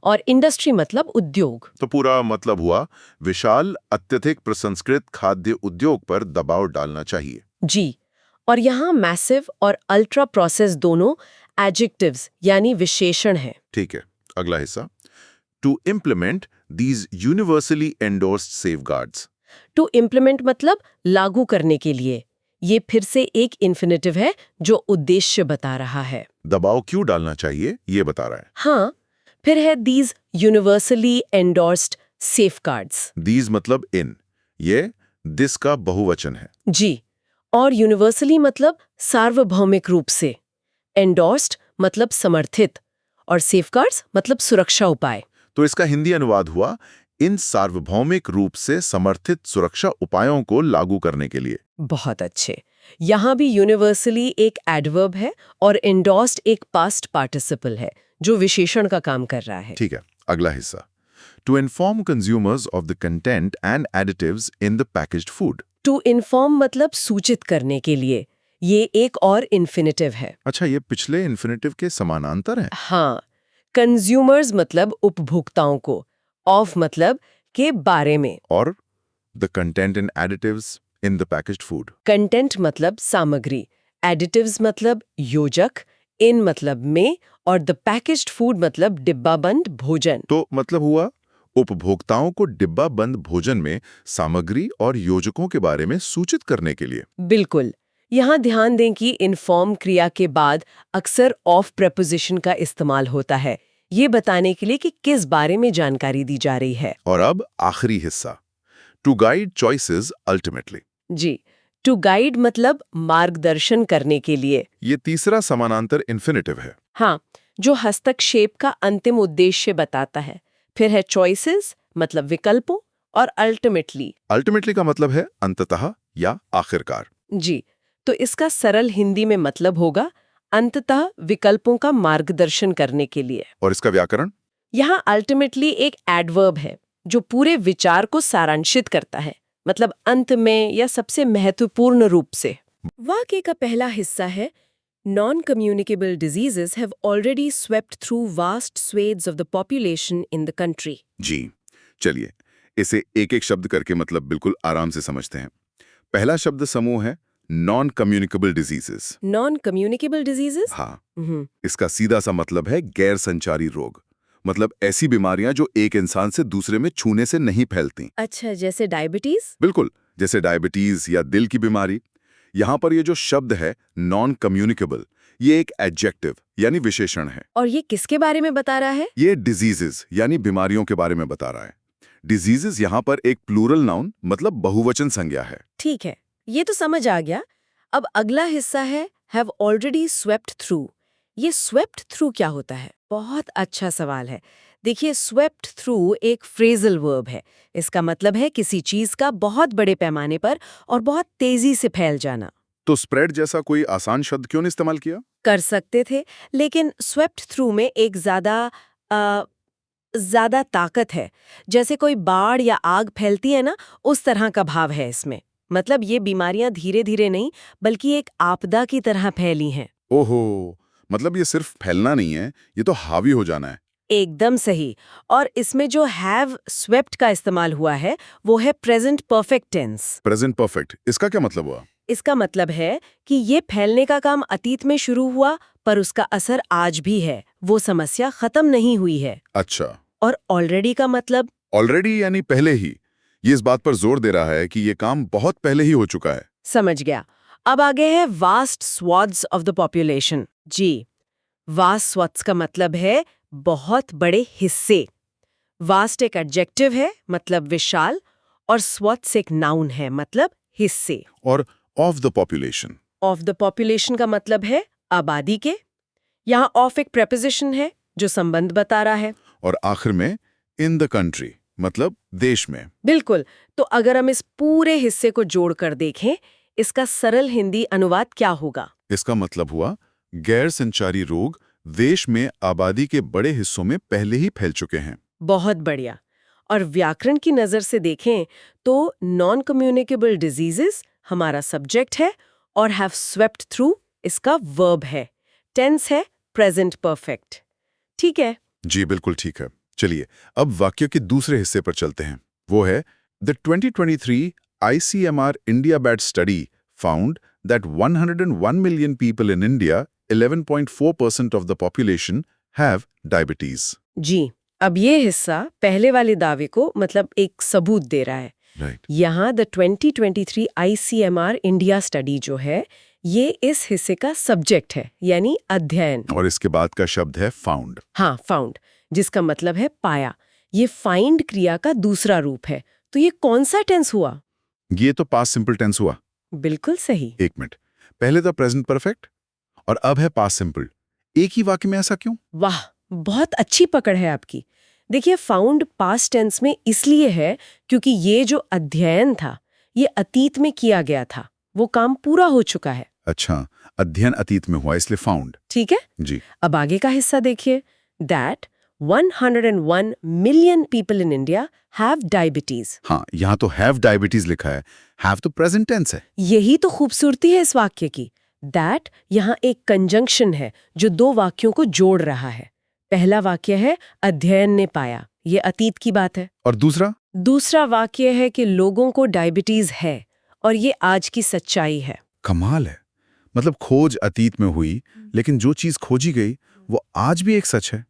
और इंडस्ट्री मतलब उद्योग। तो पूरा मतलब हुआ विशाल अत्यधिक प्रसंस्कृत खाद्य उद्योग पर दबाव डालना चाहिए। जी, और यहाँ मैसिव और अल्ट्रा प्रोसेस दोनों एडजेक्टिव्स यानी विशेषण हैं। ठीक है, अगला हिस्सा। To implement these universally endorsed safeguards. To implement मतलब लागू करने के लिए। ये फिर से एक इन्फिनेटिव है जो उद्देश्य बता रहा है। दबाव क्यों डालना चाहिए ये बता रहा है। हाँ, फिर है these universally endorsed safeguards. These मतलब इन, ये दिस का बहुवचन है। जी, और यूनिवर्सली मतलब सार्वभौमिक रूप से, एंडोर्स्ड मतलब समर्थित, और सेफगार्ड्स मतलब सुरक्षा उपाय। तो इसका हिंदी अनुवाद हुआ इन सार्वभौमिक रूप से समर्थित सुरक्षा उपायों को लागू करने के लिए। बहुत अच्छे। यहाँ भी यूनिवर्सली एक एडवर्ब है और एंडोर्स्ड एक पास्ट पार्टिसिपल है जो विशेषण का काम कर रहा है। ठीक है, अगला हिस्सा। To inform consumers of the content and additives in the packaged food. To inform मतलब सूचित करने के लिए। ये एक और इन्फिनेटिव है। अच्छा, ये पिछले इन्फिनेटिव के समानांतर है। हाँ, कंज्यूमर्स मतलब उपभोक्ताओं को, ऑफ मतलब के बारे में, और the content and additives in the packaged food. Content मतलब सामग्री, एडिटिव्स मतलब योजक, इन मतलब में, और द पैकेज्ड फूड मतलब डिब्बाबंद भोजन। तो मतलब हुआ उपभोक्ताओं को डिब्बा बंद भोजन में सामग्री और योजकों के बारे में सूचित करने के लिए। बिल्कुल। यहाँ ध्यान दें कि इन्फॉर्म क्रिया के बाद अक्सर ऑफ प्रेपोजिशन का इस्तेमाल होता है, ये बताने के लिए कि किस बारे में जानकारी दी जा रही है। और अब आखिरी हिस्सा। To guide choices ultimately. जी, टू गाइड मतलब मार्गदर्शन करने के लिए। ये तीसरा समानांतर इन्फिनेटिव है। हाँ, जो हस्तक्षेप का अंतिम उद्देश्य बताता है। फिर है चॉइसेस मतलब विकल्पों, और अल्टीमेटली। अल्टीमेटली का मतलब है अंततः या आखिरकार। जी, तो इसका सरल हिंदी में मतलब होगा अंततः विकल्पों का मार्गदर्शन करने के लिए। और इसका व्याकरण? यहाँ अल्टीमेटली एक एडवर्ब है जो पूरे विचार को सारांशित करता है, मतलब अंत में या सबसे महत्वपूर्ण रूप से। वाक्य का पहला हिस्सा है non-communicable diseases have already swept through vast swathes of the population in the country. जी, चलिए इसे एक एक शब्द करके मतलब बिल्कुल आराम से समझते हैं। पहला शब्द समूह है non communicable diseases. Non-communicable diseases? हाँ, इसका सीधा सा मतलब है गैर संचारी रोग, मतलब ऐसी बीमारियां जो एक इंसान से दूसरे में छूने से नहीं फैलती। अच्छा, जैसे डायबिटीज? बिल्कुल, जैसे डायबिटीज या दिल की बीमारी। यहाँ पर ये जो शब्द है नॉन कम्युनिकेबल, ये एक एडजेक्टिव यानी विशेषण है। और ये किसके बारे में बता रहा है? ये डिजीजेस यानी बीमारियों के बारे में बता रहा है। डिजीजेस यहाँ पर एक प्लूरल नाउन मतलब बहुवचन संज्ञा है। ठीक है, ये तो समझ आ गया। अब अगला हिस्सा है हैव ऑलरेडी स्वेप्ट थ्रू। ये स्वेप्ट थ्रू क्या होता है? बहुत अच्छा सवाल है। देखिए, स्वेप्ट थ्रू एक फ्रेजल वर्ब है। इसका मतलब है किसी चीज का बहुत बड़े पैमाने पर और बहुत तेजी से फैल जाना। तो स्प्रेड जैसा कोई आसान शब्द क्यों नहीं इस्तेमाल किया? कर सकते थे, लेकिन स्वेप्ट थ्रू में एक ज्यादा ताकत है। जैसे कोई बाढ़ या आग फैलती है ना, उस तरह का भाव है इसमें। मतलब ये बीमारियां धीरे धीरे नहीं बल्कि एक आपदा की तरह फैली हैं। ओहो, मतलब ये सिर्फ फैलना नहीं है, ये तो हावी हो जाना है। एकदम सही। और इसमें जो हैव स्वेप्ट का इस्तेमाल हुआ है वो है present perfect tense. Present perfect, इसका क्या मतलब हुआ? इसका मतलब है कि ये फैलने का काम अतीत में शुरू हुआ पर उसका असर आज भी है, वो समस्या खत्म नहीं हुई है। अच्छा, और ऑलरेडी का मतलब? ऑलरेडी यानी पहले ही। ये इस बात पर जोर दे रहा है कि ये काम बहुत पहले ही हो चुका है। समझ गया। अब आगे है vast swathes of the population. जी, वास्ट स्वॉथ्स का मतलब है बहुत बड़े हिस्से। वास्ट एक एडजेक्टिव है मतलब विशाल, और स्वॉथ्स एक नाउन है मतलब हिस्से। और of the population? Of the population का मतलब है आबादी के। यहाँ ऑफ एक प्रेपोजिशन है जो संबंध बता रहा है। और आखिर में इन द कंट्री मतलब देश में। बिल्कुल। तो अगर हम इस पूरे हिस्से को जोड़कर देखें, इसका सरल हिंदी अनुवाद क्या होगा? इसका मतलब हुआ गैर संचारी रोग देश में आबादी के बड़े हिस्सों में पहले ही फैल चुके हैं। बहुत बढ़िया। और व्याकरण की नजर से देखें तो नॉन कम्युनिकेबल डिजीजेस हमारा सब्जेक्ट है और हैव स्वेप्ट थ्रू इसका वर्ब है। टेंस है प्रेजेंट परफेक्ट। ठीक है। जी बिल्कुल ठीक है। चलिए अब वाक्य के दूसरे हिस्से पर चलते हैं। वो है the 2023 ICMR INDIAB study found that 101 million people in India 11.4% of the population have diabetes. जी, अब ये हिस्सा पहले वाले दावे को मतलब एक सबूत दे रहा है। राइट। यहाँ द 2023 ICMR इंडिया स्टडी जो है ये इस हिस्से का सब्जेक्ट है, यानी अध्ययन। और इसके बाद का शब्द है फाउंड। हाँ, फाउंड, जिसका मतलब है पाया। ये फाइंड क्रिया का दूसरा रूप है। तो ये कौन सा टेंस हुआ? ये तो पास्ट सिंपल टेंस हुआ। बिल्कुल सही। एक मिनट, पहले था प्रेजेंट परफेक्ट और अब है पास्ट सिंपल। एक ही वाक्य में ऐसा क्यों? वाह, बहुत अच्छी पकड़ है आपकी। देखिए, फाउंड पास्ट टेंस में इसलिए है क्योंकि ये जो अध्ययन था ये अतीत में किया गया था, वो काम पूरा हो चुका है। अच्छा, अध्ययन अतीत में हुआ इसलिए फाउंड। ठीक है। जी। अब आगे का हिस्सा देखिए। That 101 million people in India have diabetes. हाँ, यहाँ तो हैव डायबिटीज लिखा है, हैव तो प्रेजेंट टेंस है। यही तो खूबसूरती है इस वाक्य की। दैट यहाँ एक कंजंक्शन है जो दो वाक्यों को जोड़ रहा है। पहला वाक्य है अध्ययन ने पाया, ये अतीत की बात है। और दूसरा वाक्य है कि लोगों को डायबिटीज है और ये आज की सच्चाई है। कमाल है। मतलब खोज अतीत में हुई, लेकिन जो चीज खोजी गई वो आज भी एक सच है।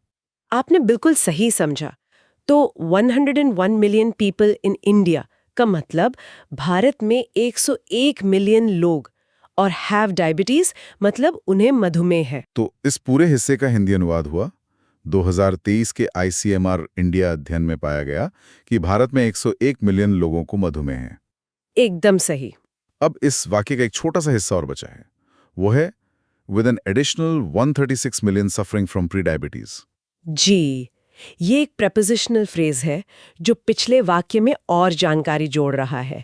आपने बिल्कुल सही समझा। तो 101 मिलियन पीपल इन इंडिया का मतलब भारत में 101 मिलियन लोग, और हैव डायबिटीज मतलब उन्हें मधुमेह है। तो इस पूरे हिस्से का हिंदी अनुवाद हुआ 2023 के ICMR इंडिया अध्ययन में पाया गया कि भारत में 101 मिलियन लोगों को मधुमेह है। एकदम सही। अब इस वाक्य का एक छोटा सा हिस्सा और बचा है, वो है with an additional 136 million suffering from prediabetes. जी, ये एक प्रेपोजिशनल फ्रेज है जो पिछले वाक्य में और जानकारी जोड़ रहा है।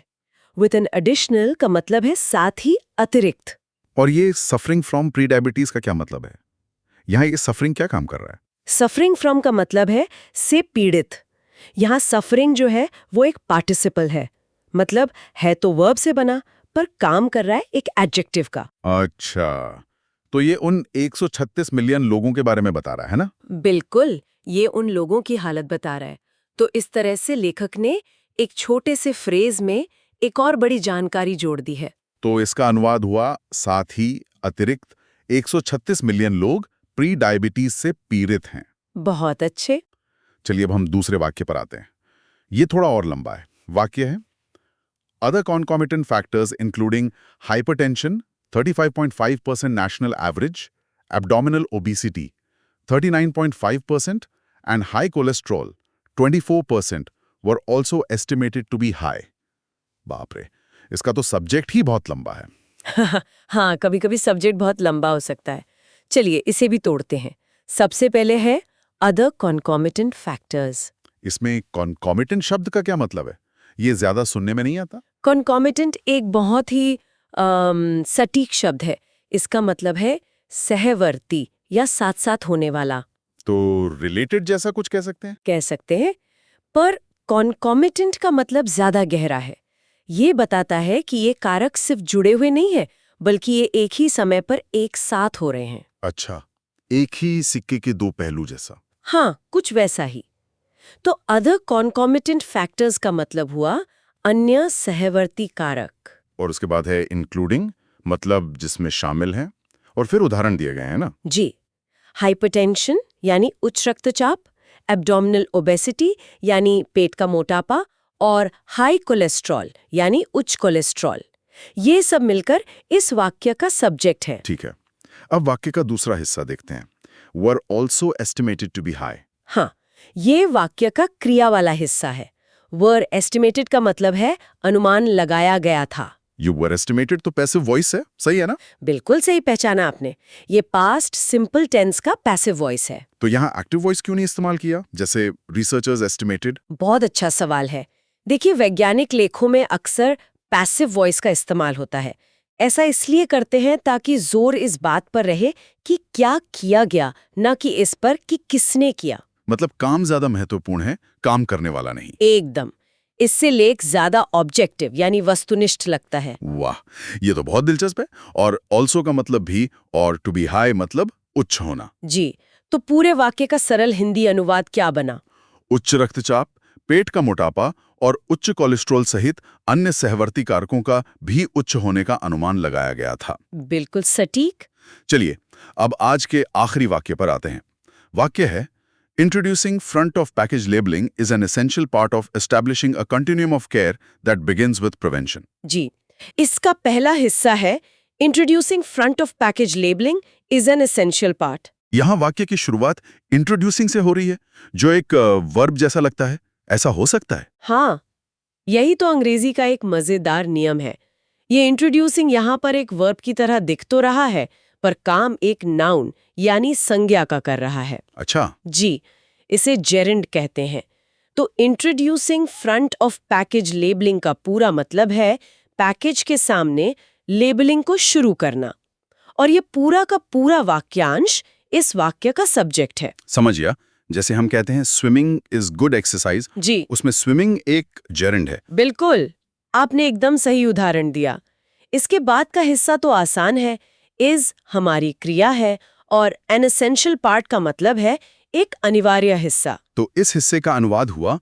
विद एन एडिशनल का मतलब है साथ ही, अतिरिक्त। और ये सफरिंग फ्रॉम प्री डायबिटीज का क्या मतलब है? यहाँ ये सफरिंग क्या काम कर रहा है? सफरिंग फ्रॉम का मतलब है से पीड़ित। यहाँ सफरिंग जो है वो एक पार्टिसिपल है, मतलब है तो वर्ब से बना पर काम कर रहा है एक एडजेक्टिव का। अच्छा, तो ये उन 136 मिलियन लोगों के बारे में बता रहा है ना? बिल्कुल, ये उन लोगों की हालत बता रहा है। तो इस तरह से लेखक ने एक छोटे से फ्रेज में एक और बड़ी जानकारी जोड़ दी है। तो इसका अनुवाद हुआ साथ ही, अतिरिक्त 136 मिलियन लोग प्री डायबिटीज से पीड़ित हैं। बहुत अच्छे। चलिए अब हम दूसरे वाक्य पर आते हैं। ये थोड़ा और लंबा है। वाक्य है other concomitant factors including hypertension 35.5% national average, abdominal obesity 39.5% and high cholesterol 24% were also estimated to be high। बाप रे, इसका तो सब्जेक्ट ही बहुत लंबा है। हाँ, कभी कभी सब्जेक्ट बहुत लंबा हो सकता है। चलिए इसे भी तोड़ते हैं। सबसे पहले है अदर कॉन्कॉमिटेंट फैक्टर्स। इसमें कॉन्कॉमिटेंट शब्द का क्या मतलब है? ये ज्यादा सुनने में नहीं आता। कॉन्कॉमिटेंट एक बहुत ही सटीक शब्द है। इसका मतलब है सहवर्ती या साथ साथ होने वाला। तो रिलेटेड जैसा कुछ कह सकते हैं? कह सकते हैं, पर कॉन्कॉमिटेंट का मतलब ज्यादा गहरा है। ये बताता है कि ये कारक सिर्फ जुड़े हुए नहीं है, बल्कि ये एक ही समय पर एक साथ हो रहे हैं। अच्छा, एक ही सिक्के के दो पहलू जैसा। हाँ, कुछ वैसा ही। तो अदर कॉन्कॉमिटेंट फैक्टर्स का मतलब हुआ अन्य सहवर्ती कारक। और उसके बाद है इंक्लूडिंग, मतलब जिसमें शामिल है, और फिर उदाहरण दिए गए हैं ना? जी, हाइपरटेंशन यानी उच्च रक्तचाप, एब्डोमिनल ओबेसिटी यानी पेट का मोटापा, और हाई कोलेस्ट्रॉल यानी उच्च कोलेस्ट्रॉल। ये सब मिलकर इस वाक्य का सब्जेक्ट है। ठीक है, अब वाक्य का दूसरा हिस्सा देखते हैं। Were also estimated to be high. हाँ, ये वाक्य का क्रिया वाला हिस्सा है। वर एस्टिमेटेड का मतलब है अनुमान लगाया गया था। यू वर एस्टिमेटेड तो पैसिव वॉइस है, सही है ना? बिल्कुल सही पहचाना आपने। ये पास्ट सिंपल टेंस का पैसिव वॉइस है। तो यहाँ एक्टिव वॉइस क्यों नहीं इस्तेमाल किया, जैसे रिसर्चर्स एस्टिमेटेड? बहुत अच्छा सवाल है। देखिए, वैज्ञानिक लेखों में अक्सर पैसिव वॉइस का इस्तेमाल होता है। ऐसा इसलिए करते हैं ताकि जोर इस बात पर रहे कि क्या किया गया, न कि इस पर कि किसने किया। मतलब काम ज्यादा महत्वपूर्ण है, काम करने वाला नहीं। एकदम। इससे लेख ज्यादा ऑब्जेक्टिव यानी वस्तुनिष्ठ लगता है। वाह, ये तो बहुत दिलचस्प है। और ऑल्सो का मतलब भी, और टू बी हाई मतलब उच्च होना। जी, तो पूरे वाक्य का सरल हिंदी अनुवाद क्या बना? उच्च रक्तचाप, पेट का मोटापा और उच्च कोलेस्ट्रॉल सहित अन्य सहवर्ती कारकों का भी उच्च होने का अनुमान लगाया गया था। बिल्कुल सटीक। चलिए, अब आज के आखिरी वाक्य पर आते हैं। वाक्य है, Introducing front of package labeling is an essential part of establishing a continuum of care that begins with prevention. जी, इसका पहला हिस्सा है Introducing front of package labeling is an essential part. यहाँ वाक्य की शुरुआत इंट्रोड्यूसिंग से हो रही है, जो एक वर्ब जैसा लगता है। ऐसा हो सकता है? हाँ, यही तो अंग्रेजी का एक मजेदार नियम है। ये इंट्रोड्यूसिंग यहाँ पर एक वर्ब की तरह दिख तो रहा है, पर काम एक नाउन यानी संज्ञा का कर रहा है। अच्छा। जी, इसे जेरेंड कहते हैं। तो introducing front of package labelling का पूरा मतलब है पैकेज के सामने लेबलिंग को शुरू करना। और ये पूरा का पूरा वाक्यांश इस वाक्य का सब्जेक्ट है। समझ गया। जैसे हम कहते हैं स्विमिंग इज गुड एक्सरसाइज, जी, उसमें स्विमिंग एक जेरेंड है। बिल्कुल, आपने एकदम सही उदाहरण दिया। इसके बाद का हिस्सा तो आसान है। इज हमारी क्रिया है और एन एसेंशियल पार्ट का मतलब है एक अनिवार्य हिस्सा। तो इस हिस्से का अनुवाद हुआ,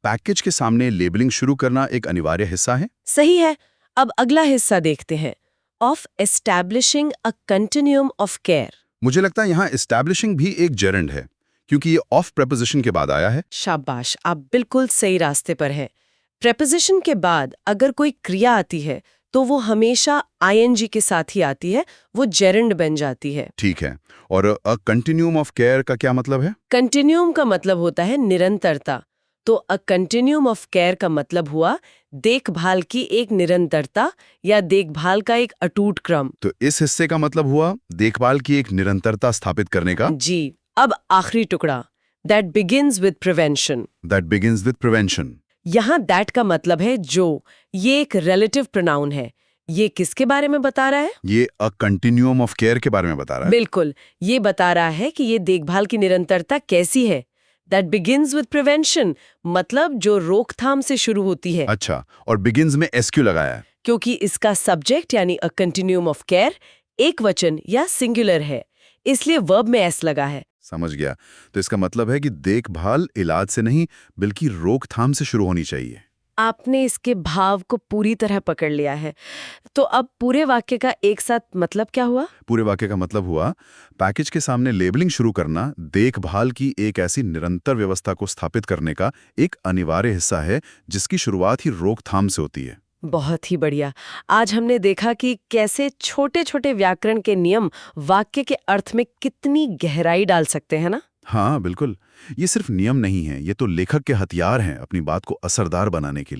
पैकेज के सामने लेबलिंग शुरू करना एक अनिवार्य हिस्सा है। सही है। अब अगला हिस्सा देखते हैं, of establishing a continuum of care. मुझे लगता है यहाँ एस्टैब्लिशिंग भी एक जेरेंड है, क्योंकि ये ऑफ प्रेपोजिशन के बाद आया है। शाबाश, आप बिल्कुल सही रास्ते पर हैं। प्रेपोजिशन के बाद अगर कोई क्रिया आती है तो वो हमेशा आईएनजी के साथ ही आती है, वो जेरेंड बन जाती है। ठीक है। और अ कंटिन्यूम ऑफ केयर का क्या मतलब है? कंटिन्यूम का मतलब होता है निरंतरता। तो अ कंटिन्यूम ऑफ केयर का मतलब हुआ देखभाल की एक निरंतरता या देखभाल का एक अटूट क्रम। तो इस हिस्से का मतलब हुआ देखभाल की एक निरंतरता स्थापित करने का। जी, अब आखिरी टुकड़ा, that begins with prevention. That begins with prevention. यहाँ दैट का मतलब है जो, ये एक रिलेटिव प्रोनाउन है। ये किसके बारे में बता रहा है? ये अ कंटिन्यूम ऑफ केयर के बारे में बता रहा है। बिल्कुल, ये बता रहा है कि ये देखभाल की निरंतरता कैसी है। दैट बिगिंस विद प्रिवेंशन मतलब जो रोकथाम से शुरू होती है। अच्छा, और बिगिंस में एसक्यू लगाया है। क्योंकि इसका सब्जेक्ट यानी अ कंटिन्यूम ऑफ केयर एक वचन या सिंगुलर है, इसलिए वर्ब में एस लगा है। समझ गया। तो इसका मतलब है कि देखभाल इलाज से नहीं बल्कि रोकथाम से शुरू होनी चाहिए। आपने इसके भाव को पूरी तरह पकड़ लिया है। तो अब पूरे वाक्य का एक साथ मतलब क्या हुआ? पूरे वाक्य का मतलब हुआ, पैकेज के सामने लेबलिंग शुरू करना देखभाल की एक ऐसी निरंतर व्यवस्था को स्थापित करने का एक अनिवार्य हिस्सा है, जिसकी शुरुआत ही रोकथाम से होती है। बहुत ही बढ़िया। आज हमने देखा कि कैसे छोटे छोटे व्याकरण के नियम वाक्य के अर्थ में कितनी गहराई डाल सकते हैं ना। हाँ बिल्कुल, ये सिर्फ नियम नहीं है, ये तो लेखक के हथियार हैं अपनी बात को असरदार बनाने के लिए।